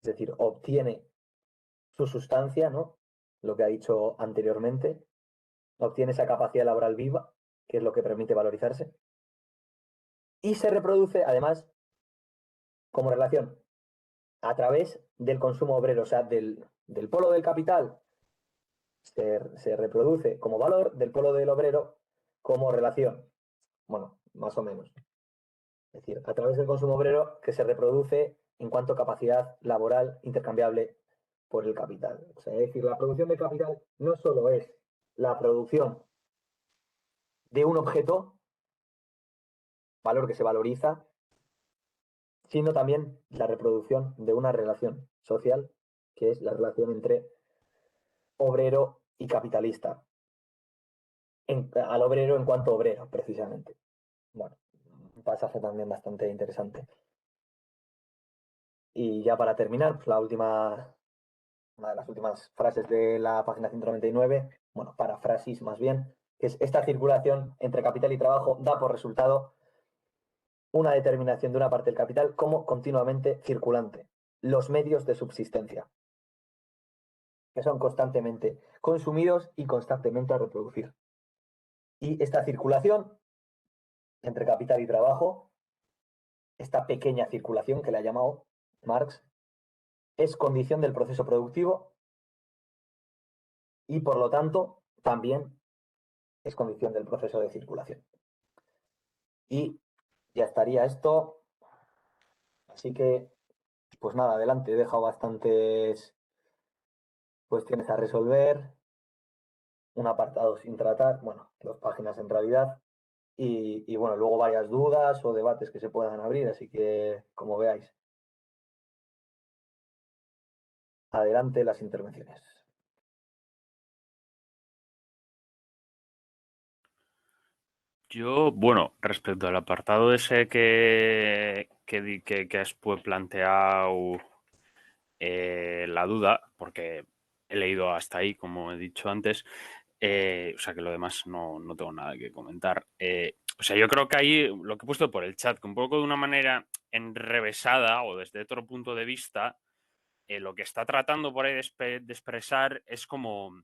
es decir, obtiene su sustancia, ¿no? Lo que ha dicho anteriormente, obtiene esa capacidad laboral viva, que es lo que permite valorizarse, y se reproduce además como relación a través del consumo obrero, o sea, del polo del capital se reproduce como valor, del polo del obrero como relación. Bueno, más o menos. Es decir, a través del consumo obrero que se reproduce en cuanto a capacidad laboral intercambiable por el capital. O sea, es decir, la producción de capital no solo es la producción de un objeto, valor que se valoriza, sino también la reproducción de una relación social, que es la relación entre obrero y capitalista. Al obrero en cuanto obrero, precisamente. Bueno, un pasaje también bastante interesante. Y ya para terminar, pues una de las últimas frases de la página 199, bueno, parafrasis más bien, que es: esta circulación entre capital y trabajo da por resultado una determinación de una parte del capital como continuamente circulante, los medios de subsistencia, que son constantemente consumidos y constantemente a reproducir. Y esta circulación entre capital y trabajo, esta pequeña circulación que le ha llamado Marx, es condición del proceso productivo y por lo tanto también es condición del proceso de circulación. Y ya estaría esto. Así que, pues nada, adelante. He dejado bastantes cuestiones a resolver, un apartado sin tratar, bueno, 2 páginas en realidad. Y bueno, luego varias dudas o debates que se puedan abrir, así que como veáis. Adelante las intervenciones. Yo, bueno, respecto al apartado ese que has planteado la duda, porque he leído hasta ahí, como he dicho antes, o sea que lo demás no tengo nada que comentar. O sea, yo creo que ahí lo que he puesto por el chat, que un poco de una manera enrevesada o desde otro punto de vista, lo que está tratando por ahí de expresar es como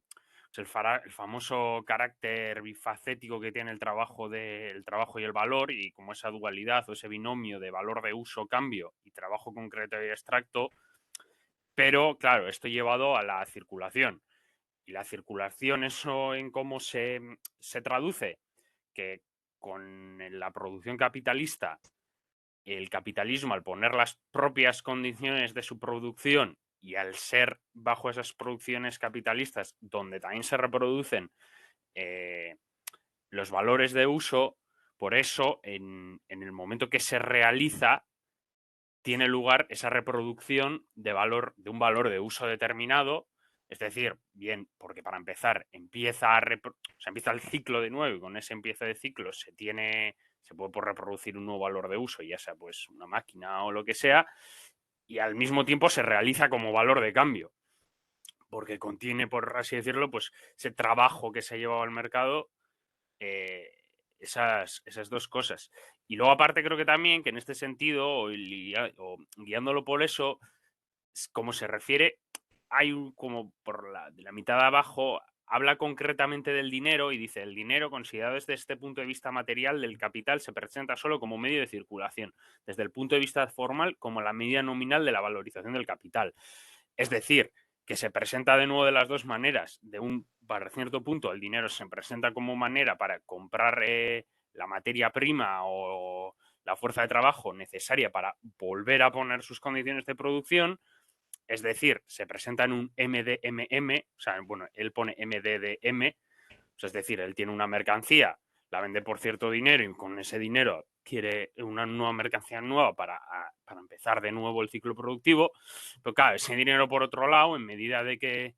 el famoso carácter bifacético que tiene el trabajo y el valor, y como esa dualidad o ese binomio de valor de uso-cambio y trabajo concreto y abstracto, pero claro, esto llevado a la circulación. Y la circulación, eso en cómo se traduce, que con la producción capitalista, el capitalismo, al poner las propias condiciones de su producción y al ser bajo esas producciones capitalistas donde también se reproducen los valores de uso, por eso en el momento que se realiza tiene lugar esa reproducción de un valor de uso determinado. Es decir, bien, porque para empezar empieza el ciclo de nuevo, y con ese empiece de ciclo se puede reproducir un nuevo valor de uso, ya sea pues una máquina o lo que sea, y al mismo tiempo se realiza como valor de cambio, porque contiene, por así decirlo, pues ese trabajo que se ha llevado al mercado, esas dos cosas. Y luego aparte creo que también que en este sentido, o guiándolo por eso, como se refiere, hay como por de la mitad de abajo, habla concretamente del dinero y dice: el dinero, considerado desde este punto de vista material del capital, se presenta solo como medio de circulación, desde el punto de vista formal como la medida nominal de la valorización del capital. Es decir, que se presenta de nuevo de las dos maneras. Para cierto punto, el dinero se presenta como manera para comprar la materia prima o la fuerza de trabajo necesaria para volver a poner sus condiciones de producción. Es decir, se presenta en un MDMM, o sea, bueno, él pone MDDM, o sea, es decir, él tiene una mercancía, la vende por cierto dinero y con ese dinero quiere una nueva mercancía nueva para empezar de nuevo el ciclo productivo. Pero claro, ese dinero por otro lado, en medida de que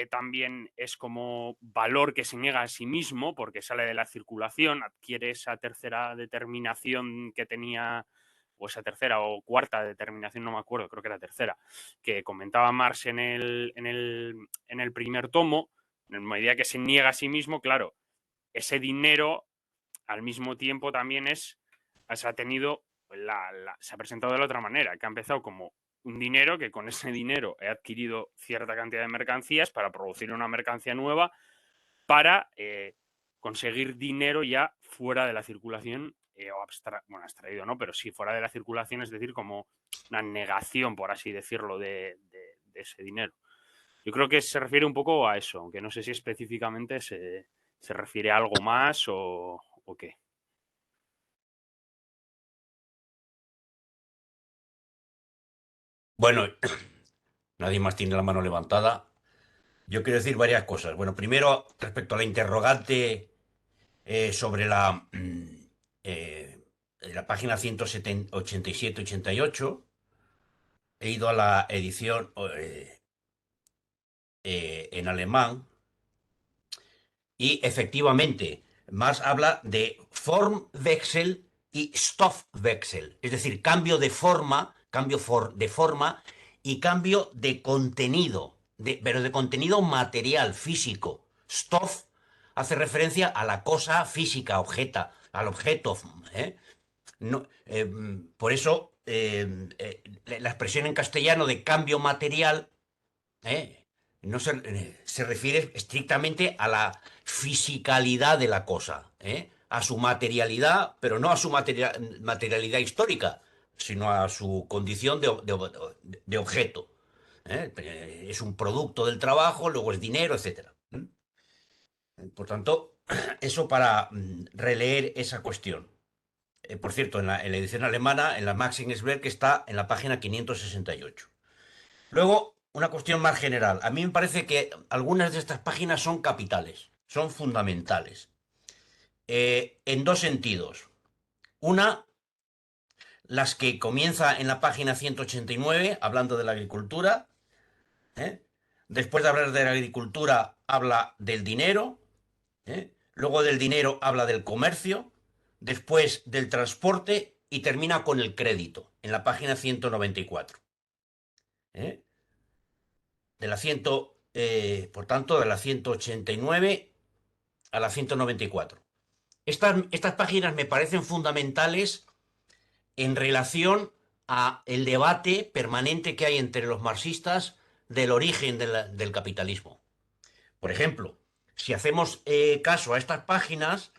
también es como valor que se niega a sí mismo porque sale de la circulación, adquiere esa tercera determinación que tenía, o esa tercera o cuarta determinación, no me acuerdo, creo que era tercera, que comentaba Marx en el primer tomo. En medida que se niega a sí mismo, claro, ese dinero al mismo tiempo también se ha tenido, se ha presentado de la otra manera, que ha empezado como un dinero que con ese dinero he adquirido cierta cantidad de mercancías para producir una mercancía nueva para conseguir dinero ya fuera de la circulación, o abstraído, ¿no? Pero sí fuera de la circulación, es decir, como una negación, por así decirlo, de ese dinero. Yo creo que se refiere un poco a eso, aunque no sé si específicamente se refiere a algo más o qué. Bueno, nadie más tiene la mano levantada. Yo quiero decir varias cosas. Bueno, primero, respecto a la interrogante sobre la página 187-88, he ido a la edición en alemán y efectivamente, Marx habla de Formwechsel y Stoffwechsel, es decir, cambio de forma, de forma y cambio de contenido, pero de contenido material, físico. Stoff hace referencia a la cosa física, al objeto. ¿Eh? No, por eso la expresión en castellano de cambio material no se refiere estrictamente a la fisicalidad de la cosa, a su materialidad, pero no a su materialidad histórica, sino a su condición de objeto. Es un producto del trabajo, luego es dinero, etcétera. Por tanto, eso para releer esa cuestión. Por cierto, en la edición alemana, en la Max-Engelberg, está en la página 568. Luego, una cuestión más general. A mí me parece que algunas de estas páginas son capitales, son fundamentales, en dos sentidos. Una, las que comienza en la página 189, hablando de la agricultura. ¿eh? Después de hablar de la agricultura, habla del dinero. Luego del dinero habla del comercio. Después del transporte y termina con el crédito, en la página 194. ¿eh? Por tanto, de la 189 a la 194. Estas páginas me parecen fundamentales en relación a el debate permanente que hay entre los marxistas del origen del capitalismo. Por ejemplo, si hacemos caso a estas páginas,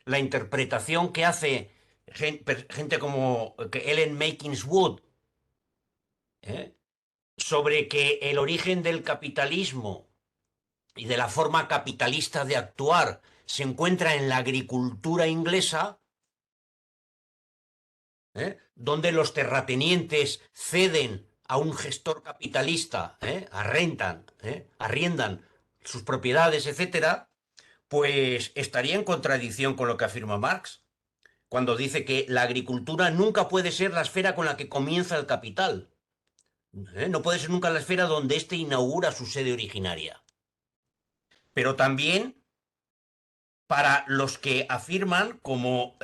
la interpretación que hace gente como Ellen Makins Wood, ¿eh? sobre que el origen del capitalismo y de la forma capitalista de actuar se encuentra en la agricultura inglesa, donde los terratenientes ceden a un gestor capitalista, arriendan sus propiedades, etcétera, pues estaría en contradicción con lo que afirma Marx, cuando dice que la agricultura nunca puede ser la esfera con la que comienza el capital. No puede ser nunca la esfera donde éste inaugura su sede originaria. Pero también para los que afirman, como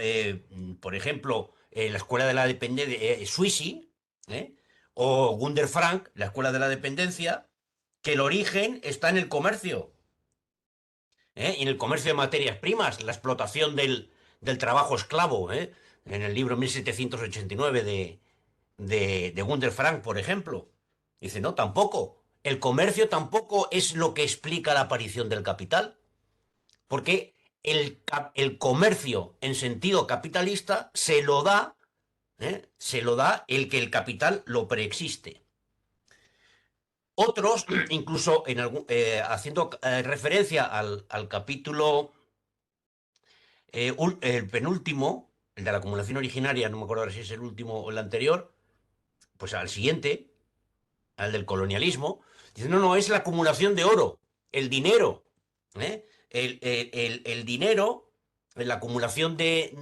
por ejemplo la Escuela de la Dependencia, Swissy, o Gunder Frank, la Escuela de la Dependencia, que el origen está en el comercio, y en el comercio de materias primas, la explotación del trabajo esclavo, en el libro 1789 de Gunder Frank, por ejemplo. Dice, no, tampoco. El comercio tampoco es lo que explica la aparición del capital, porque el comercio en sentido capitalista se lo da el que el capital lo preexiste. Otros, incluso haciendo referencia al capítulo el penúltimo, el de la acumulación originaria, no me acuerdo ahora si es el último o el anterior, pues al siguiente, al del colonialismo, dice, no, no, es la acumulación de oro, el dinero, ¿eh? El dinero, la acumulación de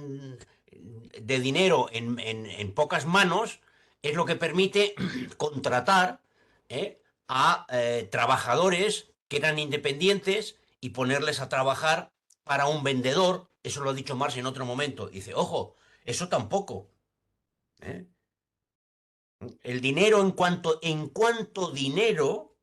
dinero en pocas manos, es lo que permite contratar a trabajadores que eran independientes y ponerles a trabajar para un vendedor. Eso lo ha dicho Marx en otro momento. Dice, ojo, eso tampoco. ¿eh? El dinero en cuanto dinero,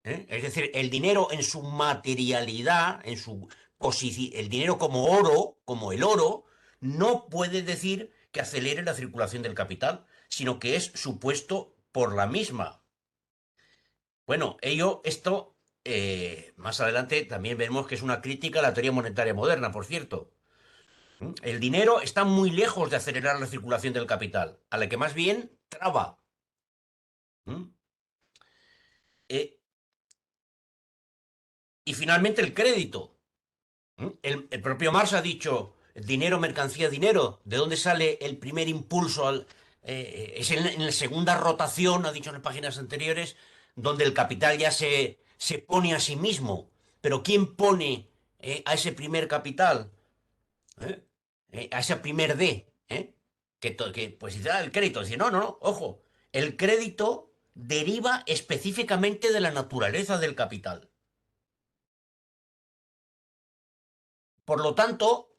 es decir, el dinero en su materialidad, el dinero como oro, como el oro, no puede decir que acelere la circulación del capital, sino que es supuesto por la misma. Bueno, esto, más adelante también vemos que es una crítica a la teoría monetaria moderna, por cierto. El dinero está muy lejos de acelerar la circulación del capital, a la que más bien traba. ¿Mm? Eh, y finalmente el crédito. El propio Marx ha dicho, dinero, mercancía, dinero. ¿De dónde sale el primer impulso? Es en la segunda rotación, ha dicho en las páginas anteriores, donde el capital ya se pone a sí mismo. Pero ¿quién pone a ese primer capital? ¿Eh? A ese primer D, pues dice, el crédito. Dice, no, no, no, ojo, el crédito deriva específicamente de la naturaleza del capital. Por lo tanto,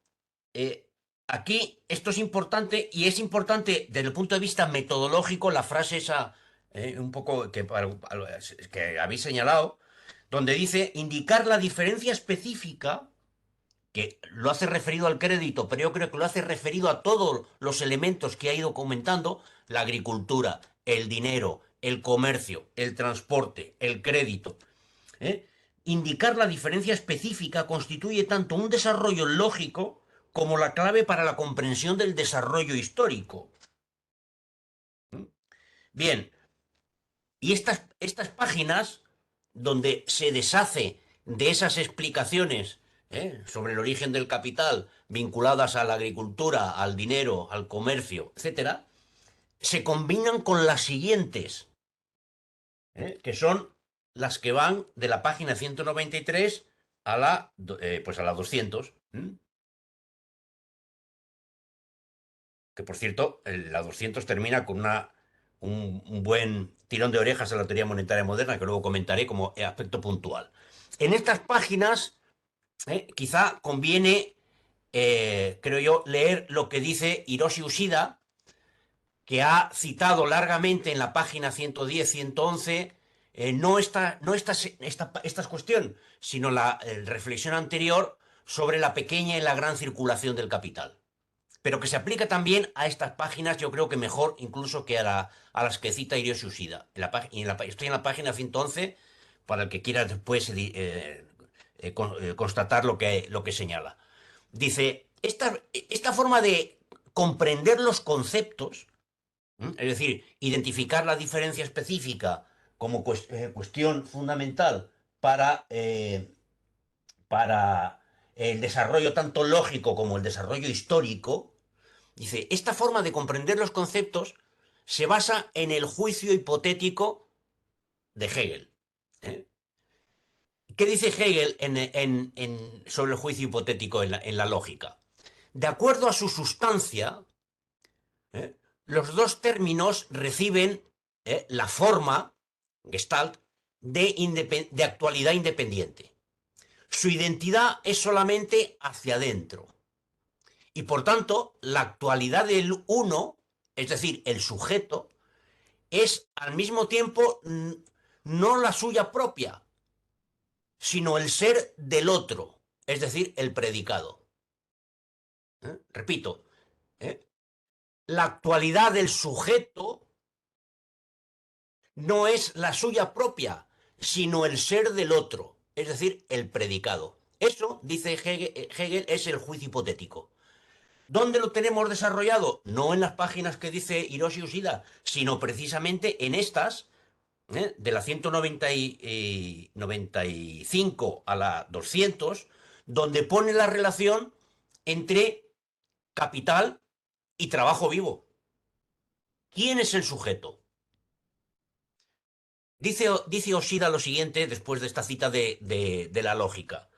aquí esto es importante y es importante desde el punto de vista metodológico la frase esa, un poco que habéis señalado, donde dice indicar la diferencia específica, que lo hace referido al crédito, pero yo creo que lo hace referido a todos los elementos que ha ido comentando, la agricultura, el dinero, el comercio, el transporte, el crédito. ¿eh? Indicar la diferencia específica constituye tanto un desarrollo lógico como la clave para la comprensión del desarrollo histórico. Bien, y estas páginas, donde se deshace de esas explicaciones sobre el origen del capital vinculadas a la agricultura, al dinero, al comercio, etc., se combinan con las siguientes, que son las que van de la página 193 pues a la 200. Que por cierto, la 200 termina con un buen tirón de orejas a la teoría monetaria moderna, que luego comentaré como aspecto puntual. En estas páginas, quizá conviene, creo yo, leer lo que dice Hiroshi Ushida, que ha citado largamente en la página 110, 111, no esta cuestión, sino la reflexión anterior sobre la pequeña y la gran circulación del capital, pero que se aplica también a estas páginas, yo creo que mejor incluso que a las que cita Hiroshi Ushida. Estoy en la página 111 para el que quiera después constatar lo que señala. Dice, esta forma de comprender los conceptos, es decir, identificar la diferencia específica como cuestión fundamental para el desarrollo tanto lógico como el desarrollo histórico. Dice, esta forma de comprender los conceptos se basa en el juicio hipotético de Hegel. ¿Qué dice Hegel sobre el juicio hipotético en la lógica? De acuerdo a su sustancia, los dos términos reciben la forma, Gestalt, de actualidad independiente. Su identidad es solamente hacia adentro. Y por tanto, la actualidad del uno, es decir, el sujeto, es al mismo tiempo no la suya propia, sino el ser del otro, es decir, el predicado. Repito, la actualidad del sujeto no es la suya propia, sino el ser del otro, es decir, el predicado. Eso, dice Hegel, es el juicio hipotético. ¿Dónde lo tenemos desarrollado? No en las páginas que dice Hiroshi Uchida, sino precisamente en estas, de la 195 a la 200, donde pone la relación entre capital y trabajo vivo. ¿Quién es el sujeto? Dice Oshida lo siguiente después de esta cita de la lógica.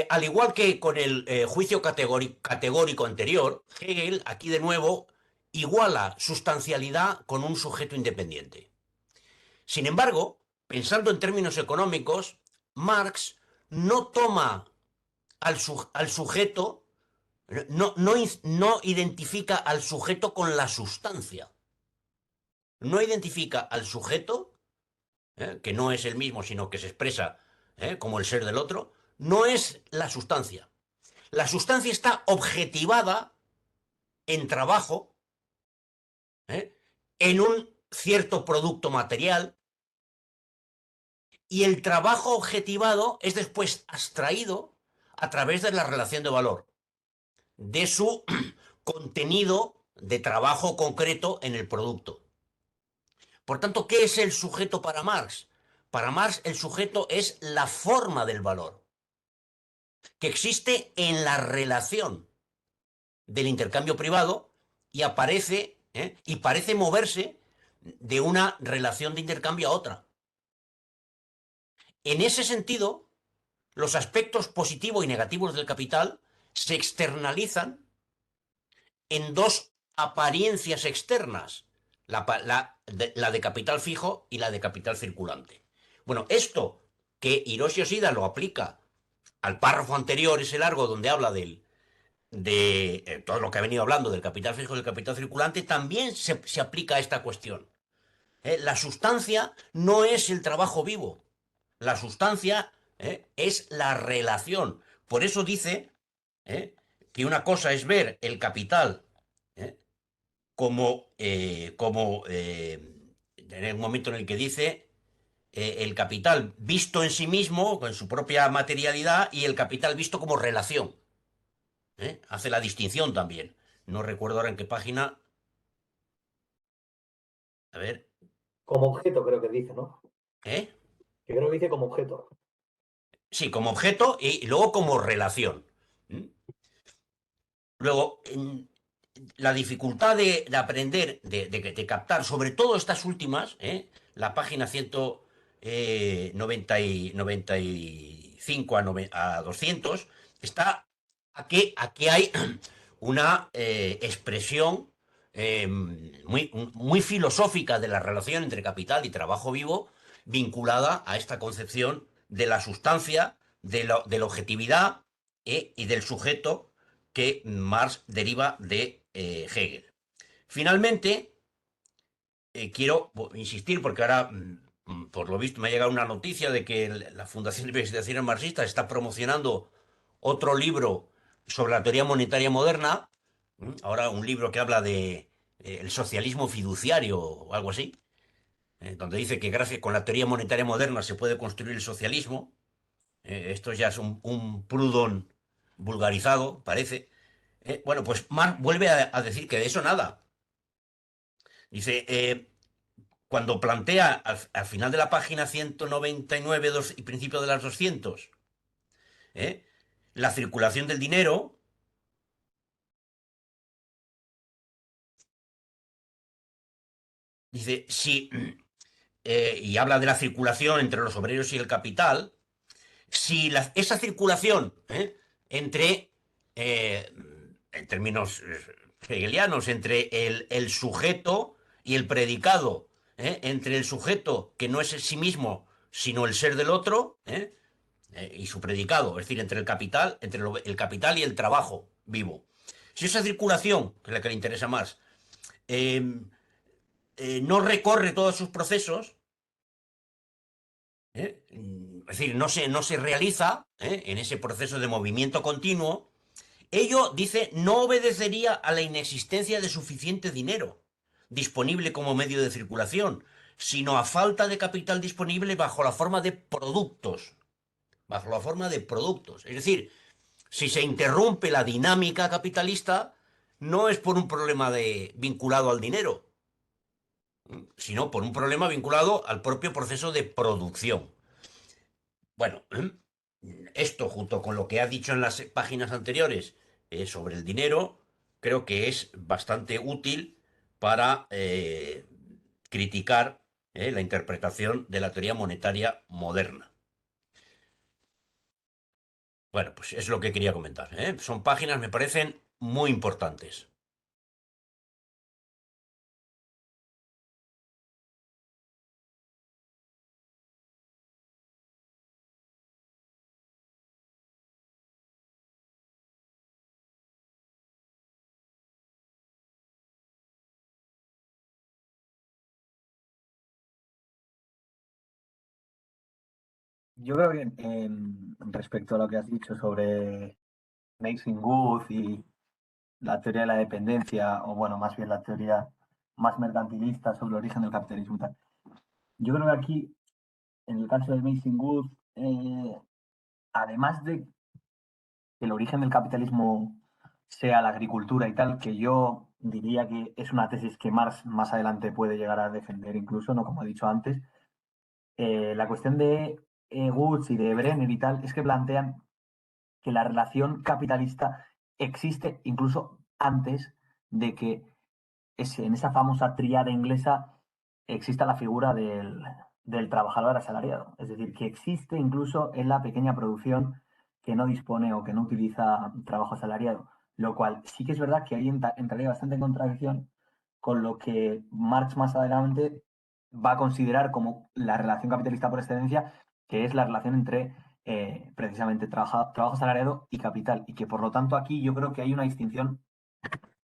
Al igual que con el juicio categórico anterior, Hegel aquí de nuevo iguala sustancialidad con un sujeto independiente. Sin embargo, pensando en términos económicos, Marx no toma al sujeto, no identifica al sujeto con la sustancia. No identifica al sujeto, que no es el mismo, sino que se expresa como el ser del otro, no es la sustancia. La sustancia está objetivada en trabajo, en un cierto producto material, y el trabajo objetivado es después abstraído a través de la relación de valor, de su contenido de trabajo concreto en el producto. Por tanto, ¿qué es el sujeto para Marx? Para Marx el sujeto es la forma del valor, que existe en la relación del intercambio privado y aparece y parece moverse de una relación de intercambio a otra. En ese sentido, los aspectos positivos y negativos del capital se externalizan en dos apariencias externas, la de capital fijo y la de capital circulante. Bueno, esto que Hiroshi Oshida lo aplica al párrafo anterior, ese largo, donde habla de todo lo que ha venido hablando del capital fijo y del capital circulante, también se aplica a esta cuestión. La sustancia no es el trabajo vivo, la sustancia es la relación. Por eso dice que una cosa es ver el capital en el momento en el que dice el capital visto en sí mismo, con su propia materialidad, y el capital visto como relación. Hace la distinción también. No recuerdo ahora en qué página. A ver. Como objeto creo que dice, ¿no? ¿Eh? Que creo que dice como objeto. Sí, como objeto y luego como relación. Luego, la dificultad de aprender, de captar, sobre todo estas últimas, la página 195 a 200, está a que hay una expresión muy filosófica de la relación entre capital y trabajo vivo, vinculada a esta concepción de la sustancia, de la objetividad y del sujeto que Marx deriva de Hegel. Finalmente, quiero insistir, porque ahora, por lo visto, me ha llegado una noticia de que la Fundación de Investigaciones Marxistas está promocionando otro libro sobre la teoría monetaria moderna, ahora un libro que habla de el socialismo fiduciario o algo así, donde dice que gracias con la teoría monetaria moderna se puede construir el socialismo. Esto ya es un Proudhon vulgarizado, parece. Bueno, pues Marx vuelve a decir que de eso nada. Dice, cuando plantea al final de la página 199 y principio de las 200, la circulación del dinero, dice, si, y habla de la circulación entre los obreros y el capital, si esa circulación entre, en términos hegelianos, entre el sujeto y el predicado, entre el sujeto que no es en sí mismo, sino el ser del otro, y su predicado, es decir, entre el capital y el trabajo vivo. Si esa circulación, que es la que le interesa más, no recorre todos sus procesos, es decir, no se realiza en ese proceso de movimiento continuo, ello, dice, no obedecería a la inexistencia de suficiente dinero disponible como medio de circulación, sino a falta de capital disponible bajo la forma de productos. Bajo la forma de productos. Es decir, si se interrumpe la dinámica capitalista, no es por un problema vinculado al dinero, sino por un problema vinculado al propio proceso de producción. Bueno, esto junto con lo que ha dicho en las páginas anteriores sobre el dinero, creo que es bastante útil para criticar la interpretación de la teoría monetaria moderna. Bueno, pues es lo que quería comentar. Son páginas, me parecen muy importantes. Yo creo que respecto a lo que has dicho sobre Mason Good y la teoría de la dependencia, o bueno, más bien la teoría más mercantilista sobre el origen del capitalismo y tal. Yo creo que aquí, en el caso de Mason Good, además de que el origen del capitalismo sea la agricultura y tal, que yo diría que es una tesis que Marx más adelante puede llegar a defender incluso, ¿no? Como he dicho antes, la cuestión de Woods y de Brenner y tal es que plantean que la relación capitalista existe incluso antes de que en esa famosa tríada inglesa exista la figura del trabajador asalariado. Es decir, que existe incluso en la pequeña producción que no dispone o que no utiliza trabajo asalariado. Lo cual sí que es verdad que ahí entraría bastante en contradicción con lo que Marx más adelante va a considerar como la relación capitalista por excelencia, que es la relación entre precisamente trabajo asalariado y capital. Y que por lo tanto aquí yo creo que hay una distinción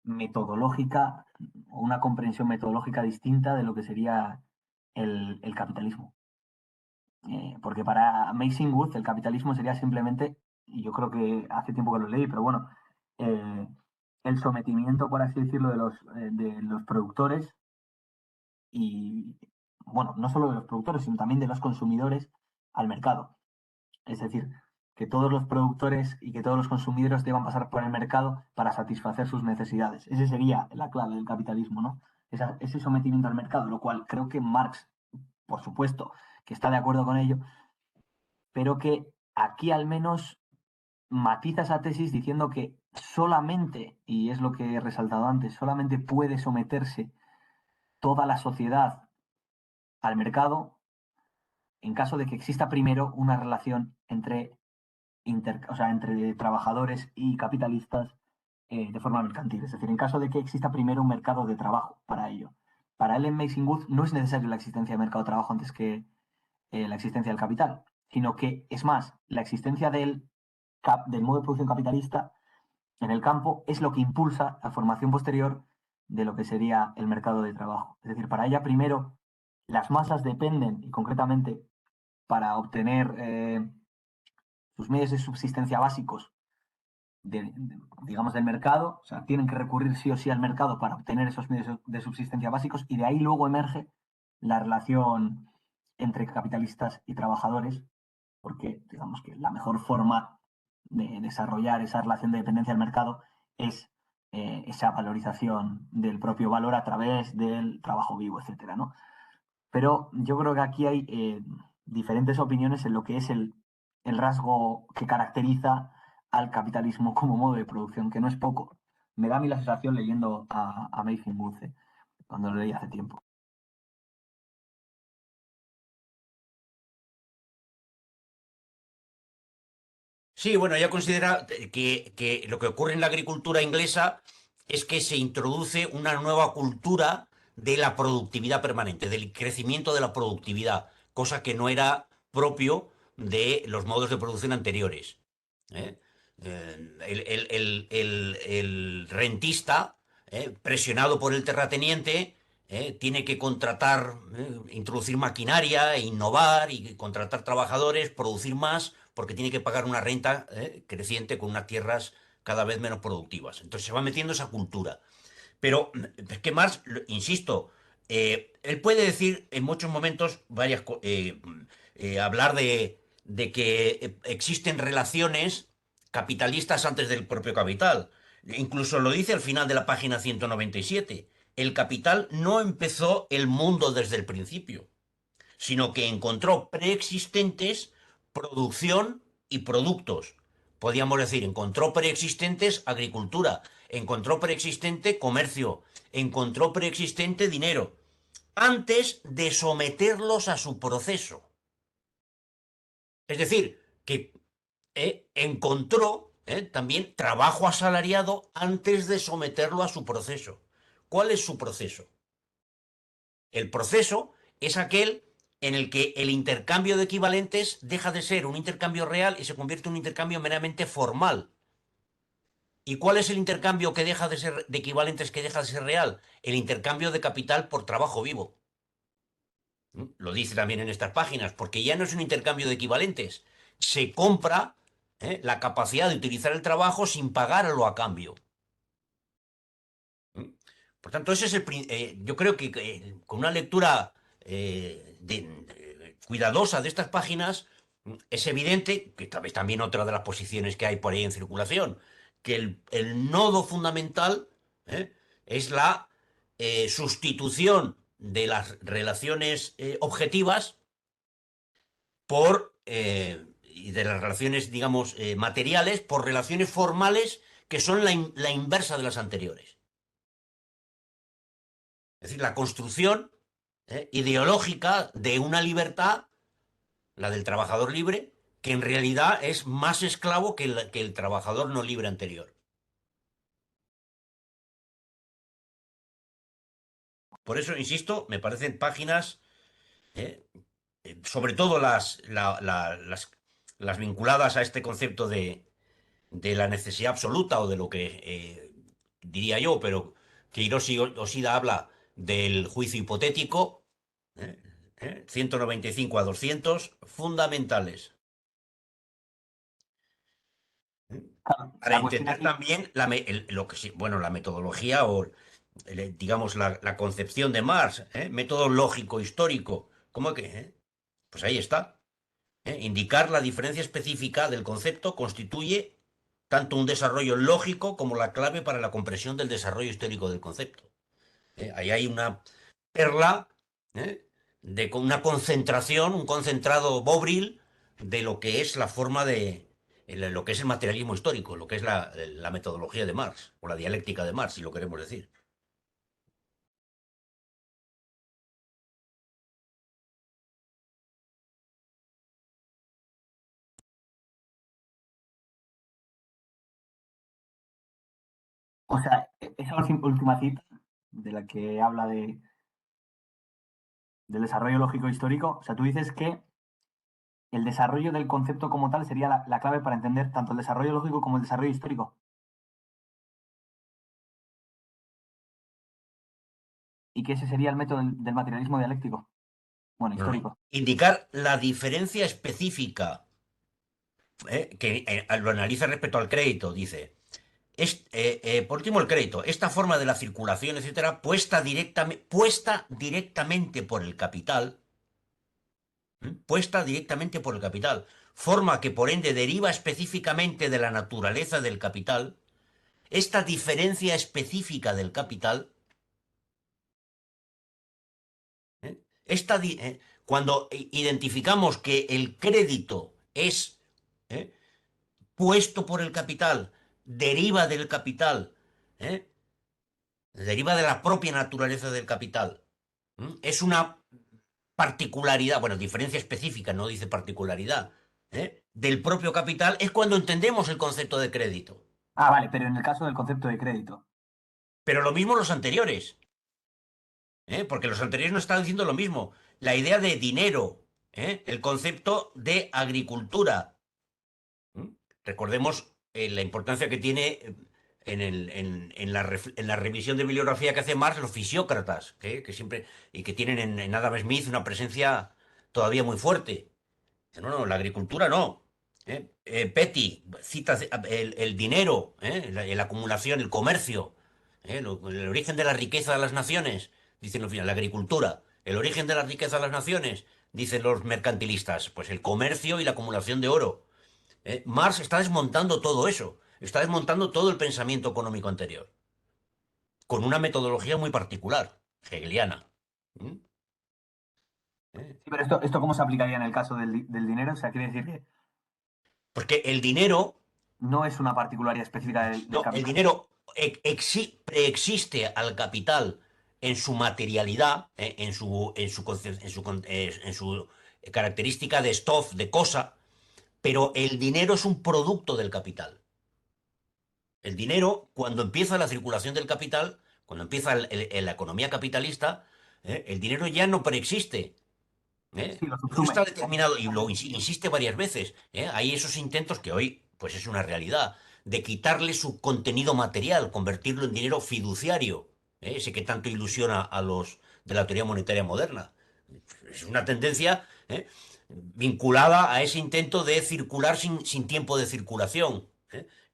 metodológica o una comprensión metodológica distinta de lo que sería el capitalismo. Porque para Mason Wood el capitalismo sería simplemente, y yo creo que hace tiempo que lo leí, pero bueno, eh, el sometimiento, por así decirlo, de los productores y, bueno, no solo de los productores, sino también de los consumidores al mercado. Es decir, que todos los productores y que todos los consumidores deban pasar por el mercado para satisfacer sus necesidades. Esa sería la clave del capitalismo, ¿no? Ese sometimiento al mercado, lo cual creo que Marx, por supuesto, que está de acuerdo con ello, pero que aquí al menos matiza esa tesis diciendo que solamente, y es lo que he resaltado antes, solamente puede someterse toda la sociedad al mercado en caso de que exista primero una relación entre trabajadores y capitalistas de forma mercantil. Es decir, en caso de que exista primero un mercado de trabajo para ello. Para él en Mason Wood no es necesario la existencia del mercado de trabajo antes que la existencia del capital, sino que, es más, la existencia del modo de producción capitalista en el campo es lo que impulsa la formación posterior de lo que sería el mercado de trabajo. Es decir, para ella primero las masas dependen, y concretamente para obtener sus medios de subsistencia básicos, digamos, del mercado, o sea, tienen que recurrir sí o sí al mercado para obtener esos medios de subsistencia básicos y de ahí luego emerge la relación entre capitalistas y trabajadores, porque digamos que la mejor forma de desarrollar esa relación de dependencia del mercado es esa valorización del propio valor a través del trabajo vivo, etcétera, ¿no? Pero yo creo que aquí hay diferentes opiniones en lo que es el rasgo que caracteriza al capitalismo como modo de producción, que no es poco. Me da a mí la sensación leyendo a Mason Wood, cuando lo leí hace tiempo. Sí, bueno, ella considera que lo que ocurre en la agricultura inglesa es que se introduce una nueva cultura de la productividad permanente, del crecimiento de la productividad, cosa que no era propio de los modos de producción anteriores. ¿eh? El rentista, presionado por el terrateniente, tiene que contratar, introducir maquinaria, innovar y contratar trabajadores, producir más, porque tiene que pagar una renta creciente con unas tierras cada vez menos productivas. Entonces se va metiendo esa cultura. Pero es que Marx, insisto, él puede decir en muchos momentos hablar de que existen relaciones capitalistas antes del propio capital. Incluso lo dice al final de la página 197. El capital no empezó el mundo desde el principio, sino que encontró preexistentes producción y productos. Podríamos decir, encontró preexistentes agricultura, encontró preexistente comercio, encontró preexistente dinero, antes de someterlos a su proceso. Es decir, que encontró también trabajo asalariado antes de someterlo a su proceso. ¿Cuál es su proceso? El proceso es aquel en el que el intercambio de equivalentes deja de ser un intercambio real y se convierte en un intercambio meramente formal. ¿Y cuál es el intercambio que deja de ser de equivalentes que deja de ser real? El intercambio de capital por trabajo vivo. Lo dice también en estas páginas, porque ya no es un intercambio de equivalentes. Se compra la capacidad de utilizar el trabajo sin pagarlo a cambio. Por tanto, ese es yo creo que con una lectura cuidadosa de estas páginas, es evidente, que tal vez también otra de las posiciones que hay por ahí en circulación, que el nodo fundamental es la sustitución de las relaciones objetivas y de las relaciones, digamos, materiales por relaciones formales que son la inversa de las anteriores. Es decir, la construcción ideológica de una libertad, la del trabajador libre, que en realidad es más esclavo que el trabajador no libre anterior. Por eso, insisto, me parecen páginas, eh, sobre todo las vinculadas a este concepto de la necesidad absoluta o de lo que diría yo, pero que Hiroshi Oshida habla del juicio hipotético, 195 a 200, fundamentales. Para La cuestión entender aquí, también la metodología o, digamos, la concepción de Marx, método lógico histórico. ¿Cómo que? Pues ahí está. Indicar la diferencia específica del concepto constituye tanto un desarrollo lógico como la clave para la comprensión del desarrollo histórico del concepto. Ahí hay una perla de una concentración, un concentrado bobril de lo que es la forma lo que es el materialismo histórico, lo que es la metodología de Marx, o la dialéctica de Marx, si lo queremos decir. o sea, esa última cita de la que habla del desarrollo lógico histórico, o sea, tú dices que el desarrollo del concepto como tal sería la clave para entender tanto el desarrollo lógico como el desarrollo histórico. Y que ese sería el método del materialismo dialéctico. Bueno, No, histórico. indicar la diferencia específica que lo analiza respecto al crédito, dice. Por último, el crédito. Esta forma de la circulación, etcétera, puesta directamente por el capital, puesta directamente por el capital, forma que por ende deriva específicamente de la naturaleza del capital, esta diferencia específica del capital, ¿eh? Cuando identificamos que el crédito es ¿eh? puesto por el capital, deriva del capital, ¿eh? Deriva de la propia naturaleza del capital. Es una particularidad, bueno, diferencia específica, no dice particularidad, del propio capital, es cuando entendemos el concepto de crédito. Ah, vale, pero en el caso del concepto de crédito. Pero lo mismo los anteriores, porque los anteriores nos están diciendo lo mismo. La idea de dinero, el concepto de agricultura. ¿Mm? Recordemos la importancia que tiene en la revisión de bibliografía que hace Marx, los fisiócratas, que siempre, y que tienen en Adam Smith una presencia todavía muy fuerte. Dice, no, no, la agricultura no. Petty cita el dinero, la acumulación, el comercio, el origen de la riqueza de las naciones, dicen los la agricultura. El origen de la riqueza de las naciones, dicen los mercantilistas, pues el comercio y la acumulación de oro. Marx está desmontando todo eso, está desmontando todo el pensamiento económico anterior, con una metodología muy particular, hegeliana. ¿Mm? ¿Eh? Sí, pero esto ¿cómo se aplicaría en el caso del dinero? O sea, quiere decir que Porque el dinero, no es una particularidad específica del no, el capital. dinero preexiste al capital en su materialidad, en su característica de stuff, de cosa, pero el dinero es un producto del capital. El dinero, cuando empieza la circulación del capital, cuando empieza la economía capitalista, el dinero ya no preexiste. Sí, lo No subsume. está determinado, y lo insiste varias veces. Hay esos intentos que hoy, pues es una realidad, de quitarle su contenido material, convertirlo en dinero fiduciario, ese que tanto ilusiona a los de la teoría monetaria moderna. Es una tendencia vinculada a ese intento de circular sin tiempo de circulación,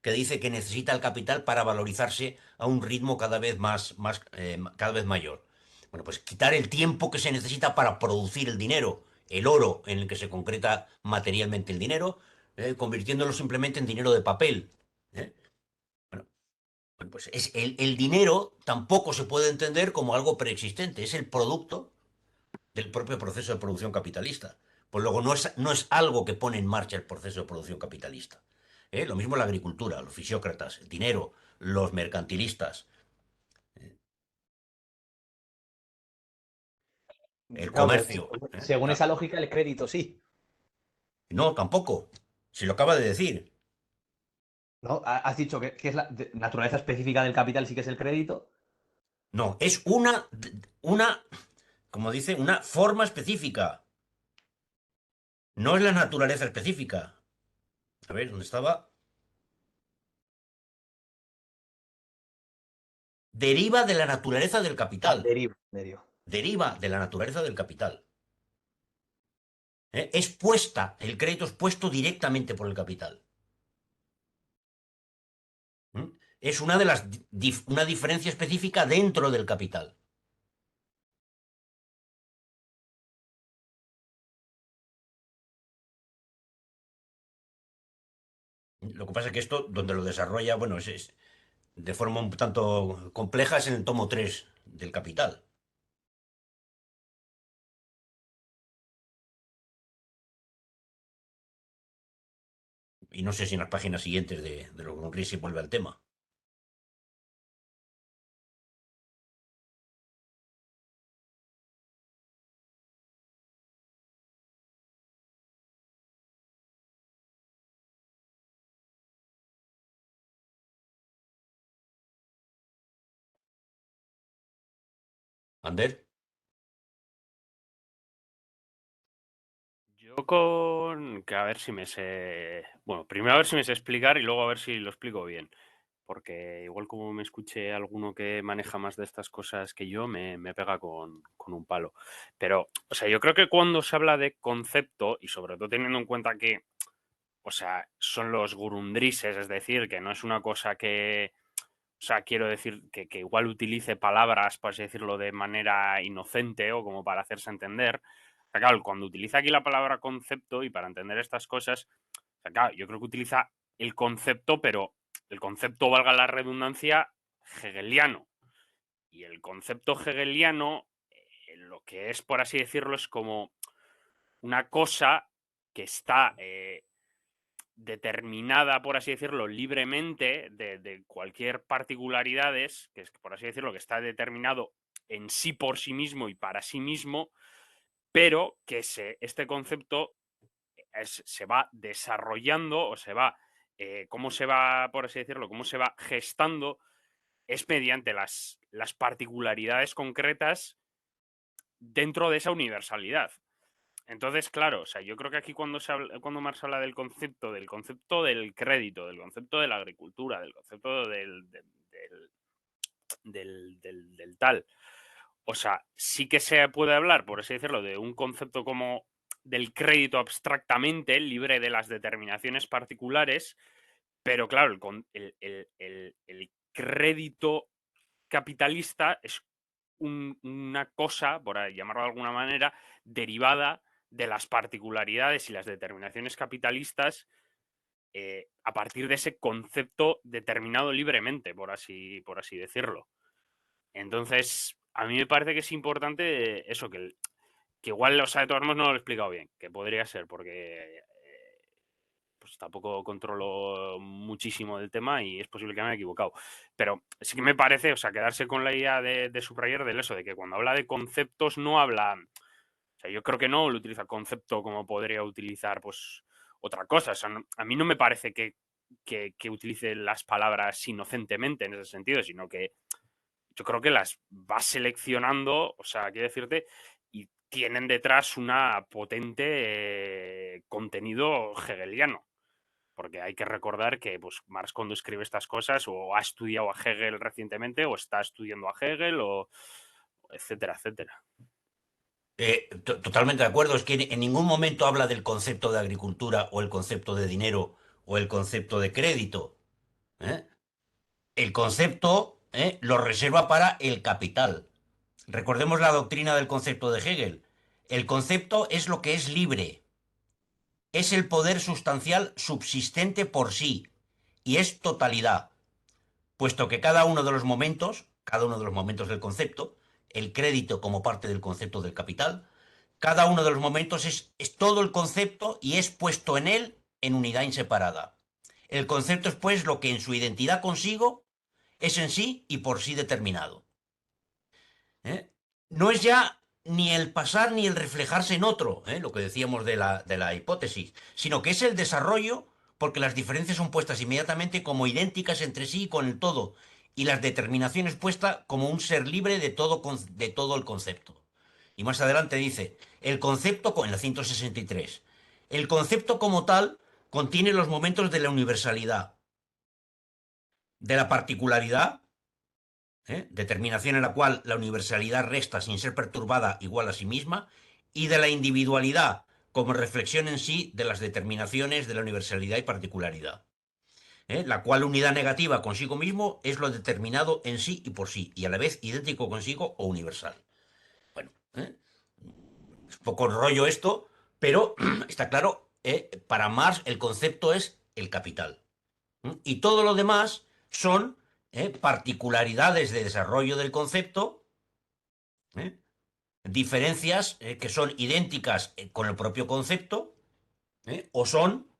que dice que necesita el capital para valorizarse a un ritmo cada vez mayor. Bueno, pues quitar el tiempo que se necesita para producir el dinero, el oro en el que se concreta materialmente el dinero, convirtiéndolo simplemente en dinero de papel. ¿eh? Bueno, pues el dinero tampoco se puede entender como algo preexistente, es el producto del propio proceso de producción capitalista. Pues luego no es algo que pone en marcha el proceso de producción capitalista. Lo mismo la agricultura, los fisiócratas, el dinero, los mercantilistas, el Claro, pero comercio. según Claro. esa lógica, el crédito sí, No, tampoco. Se lo acaba de decir. ¿no? Has dicho que es la naturaleza específica del capital, sí que es el crédito. No, es como dice, una forma específica. No es la naturaleza específica. A ver, ¿dónde estaba? Deriva de la naturaleza del Ah, capital. deriva. Deriva de la naturaleza del capital. Es puesta, el crédito es puesto directamente por el capital. ¿Mm? Es una de una diferencia específica dentro del capital. Lo que pasa es que esto, donde lo desarrolla, bueno, es de forma un tanto compleja, es en el tomo 3 del Capital. Y no sé si en las páginas siguientes de los Gris se vuelve al tema. ¿Ander? Yo con... que a ver si me sé... Bueno, primero a ver si me sé explicar y luego a ver si lo explico bien. Porque igual como me escuche alguno que maneja más de estas cosas que yo, me pega con un palo. Pero, o sea, yo creo que cuando se habla de concepto, y sobre todo teniendo en cuenta que, o sea, son los gurundrises, es decir, que no es una cosa que... O sea, quiero decir que igual utilice palabras, por así decirlo, de manera inocente o como para hacerse entender. O sea, claro, cuando utiliza aquí la palabra concepto y para entender estas cosas, o sea, claro, yo creo que utiliza el concepto, pero el concepto, valga la redundancia, hegeliano. Y el concepto hegeliano, lo que es, por así decirlo, es como una cosa que está determinada, por así decirlo, libremente de cualquier particularidades, que es, por así decirlo, que está determinado en sí por sí mismo y para sí mismo, pero que este concepto se va desarrollando o se va, cómo se va, por así decirlo, cómo se va gestando, es mediante las particularidades concretas dentro de esa universalidad. Entonces, claro, o sea, yo creo que aquí cuando Marx habla del concepto del crédito, del concepto de la agricultura, del concepto del tal, o sea, sí que se puede hablar, por así decirlo, de un concepto como del crédito abstractamente, libre de las determinaciones particulares, pero claro, el crédito capitalista es una cosa, por llamarlo de alguna manera, derivada de las particularidades y las determinaciones capitalistas a partir de ese concepto determinado libremente, por así decirlo. Entonces, a mí me parece que es importante eso, que igual, o sea, de todos modos no lo he explicado bien, que podría ser, porque pues tampoco controlo muchísimo del tema y es posible que me haya equivocado. Pero sí que me parece, o sea, quedarse con la idea de subrayar del eso, de que cuando habla de conceptos no habla, o sea, yo creo que no lo utiliza concepto como podría utilizar, pues, otra cosa. O sea, a mí no me parece que utilice las palabras inocentemente en ese sentido, sino que yo creo que las va seleccionando, o sea, quiero decirte, y tienen detrás una potente contenido hegeliano. Porque hay que recordar que pues, Marx cuando escribe estas cosas o ha estudiado a Hegel recientemente o está estudiando a Hegel o etcétera, etcétera. Totalmente de acuerdo, es que en ningún momento habla del concepto de agricultura o el concepto de dinero o el concepto de crédito. ¿Eh? El concepto lo reserva para el capital. Recordemos la doctrina del concepto de Hegel. El concepto es lo que es libre, es el poder sustancial subsistente por sí y es totalidad, puesto que cada uno de los momentos del concepto, el crédito como parte del concepto del capital, cada uno de los momentos es todo el concepto y es puesto en él en unidad inseparada. El concepto es pues lo que en su identidad consigo es en sí y por sí determinado. ¿Eh? No es ya ni el pasar ni el reflejarse en otro, lo que decíamos de la hipótesis, sino que es el desarrollo porque las diferencias son puestas inmediatamente como idénticas entre sí y con el todo, y las determinaciones puesta como un ser libre de todo el concepto. Y más adelante dice, el concepto, en la 163, el concepto como tal contiene los momentos de la universalidad, de la particularidad, determinación en la cual la universalidad resta sin ser perturbada igual a sí misma, y de la individualidad como reflexión en sí de las determinaciones de la universalidad y particularidad. La cual unidad negativa consigo mismo es lo determinado en sí y por sí, y a la vez idéntico consigo o universal. Bueno, es poco rollo esto, pero está claro, para Marx el concepto es el capital. Y todo lo demás son particularidades de desarrollo del concepto, ¿eh? Diferencias que son idénticas con el propio concepto, o son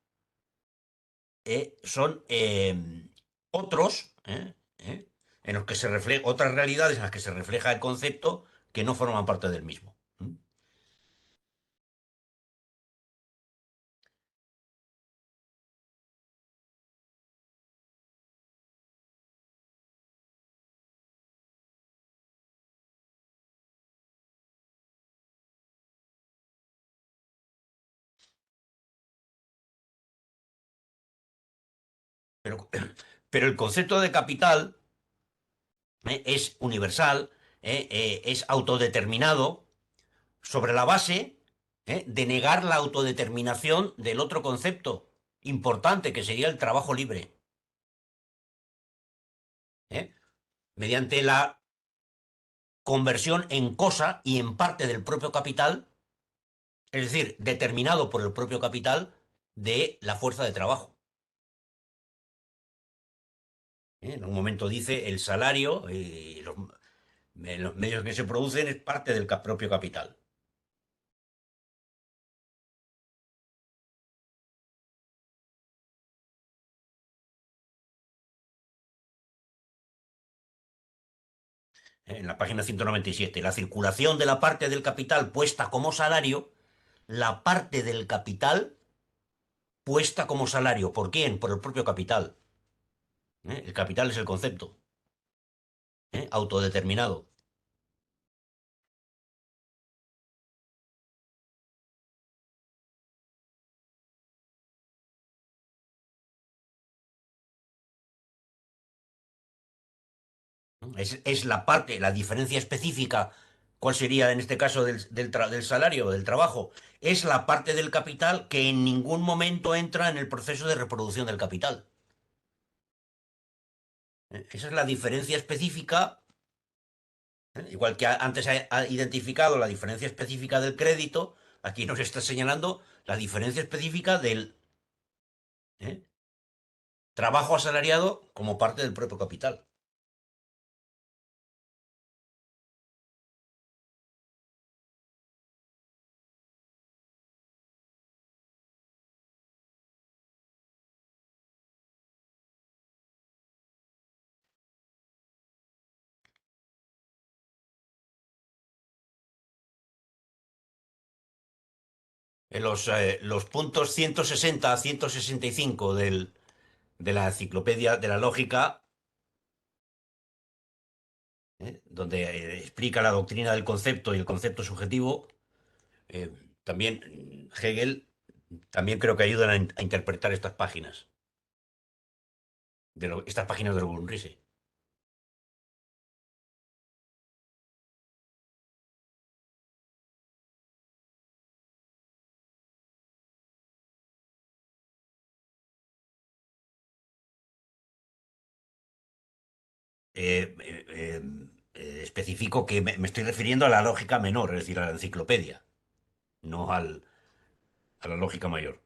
otros, en los que se refleja, otras realidades en las que se refleja el concepto que no forman parte del mismo. Pero, pero el concepto de capital es universal, es autodeterminado sobre la base de negar la autodeterminación del otro concepto importante que sería el trabajo libre, ¿eh? Mediante la conversión en cosa y en parte del propio capital, es decir, determinado por el propio capital de la fuerza de trabajo. En un momento dice el salario y los medios que se producen es parte del propio capital. En la página 197, la circulación de la parte del capital puesta como salario, la parte del capital puesta como salario. ¿Por quién? Por el propio capital. El capital es el concepto, autodeterminado. Es la parte, la diferencia específica. ¿Cuál sería en este caso del salario, del trabajo? Es la parte del capital que en ningún momento entra en el proceso de reproducción del capital. Esa es la diferencia específica. Igual que antes ha identificado la diferencia específica del crédito, aquí nos está señalando la diferencia específica del ¿eh? trabajo asalariado como parte del propio capital. En los puntos 160 a 165 de la enciclopedia de la lógica, donde explica la doctrina del concepto y el concepto subjetivo, eh, también Hegel también creo que ayudan a interpretar estas páginas, estas páginas del Grundrisse. Especifico que me estoy refiriendo a la lógica menor, es decir, a la enciclopedia, no a la lógica mayor.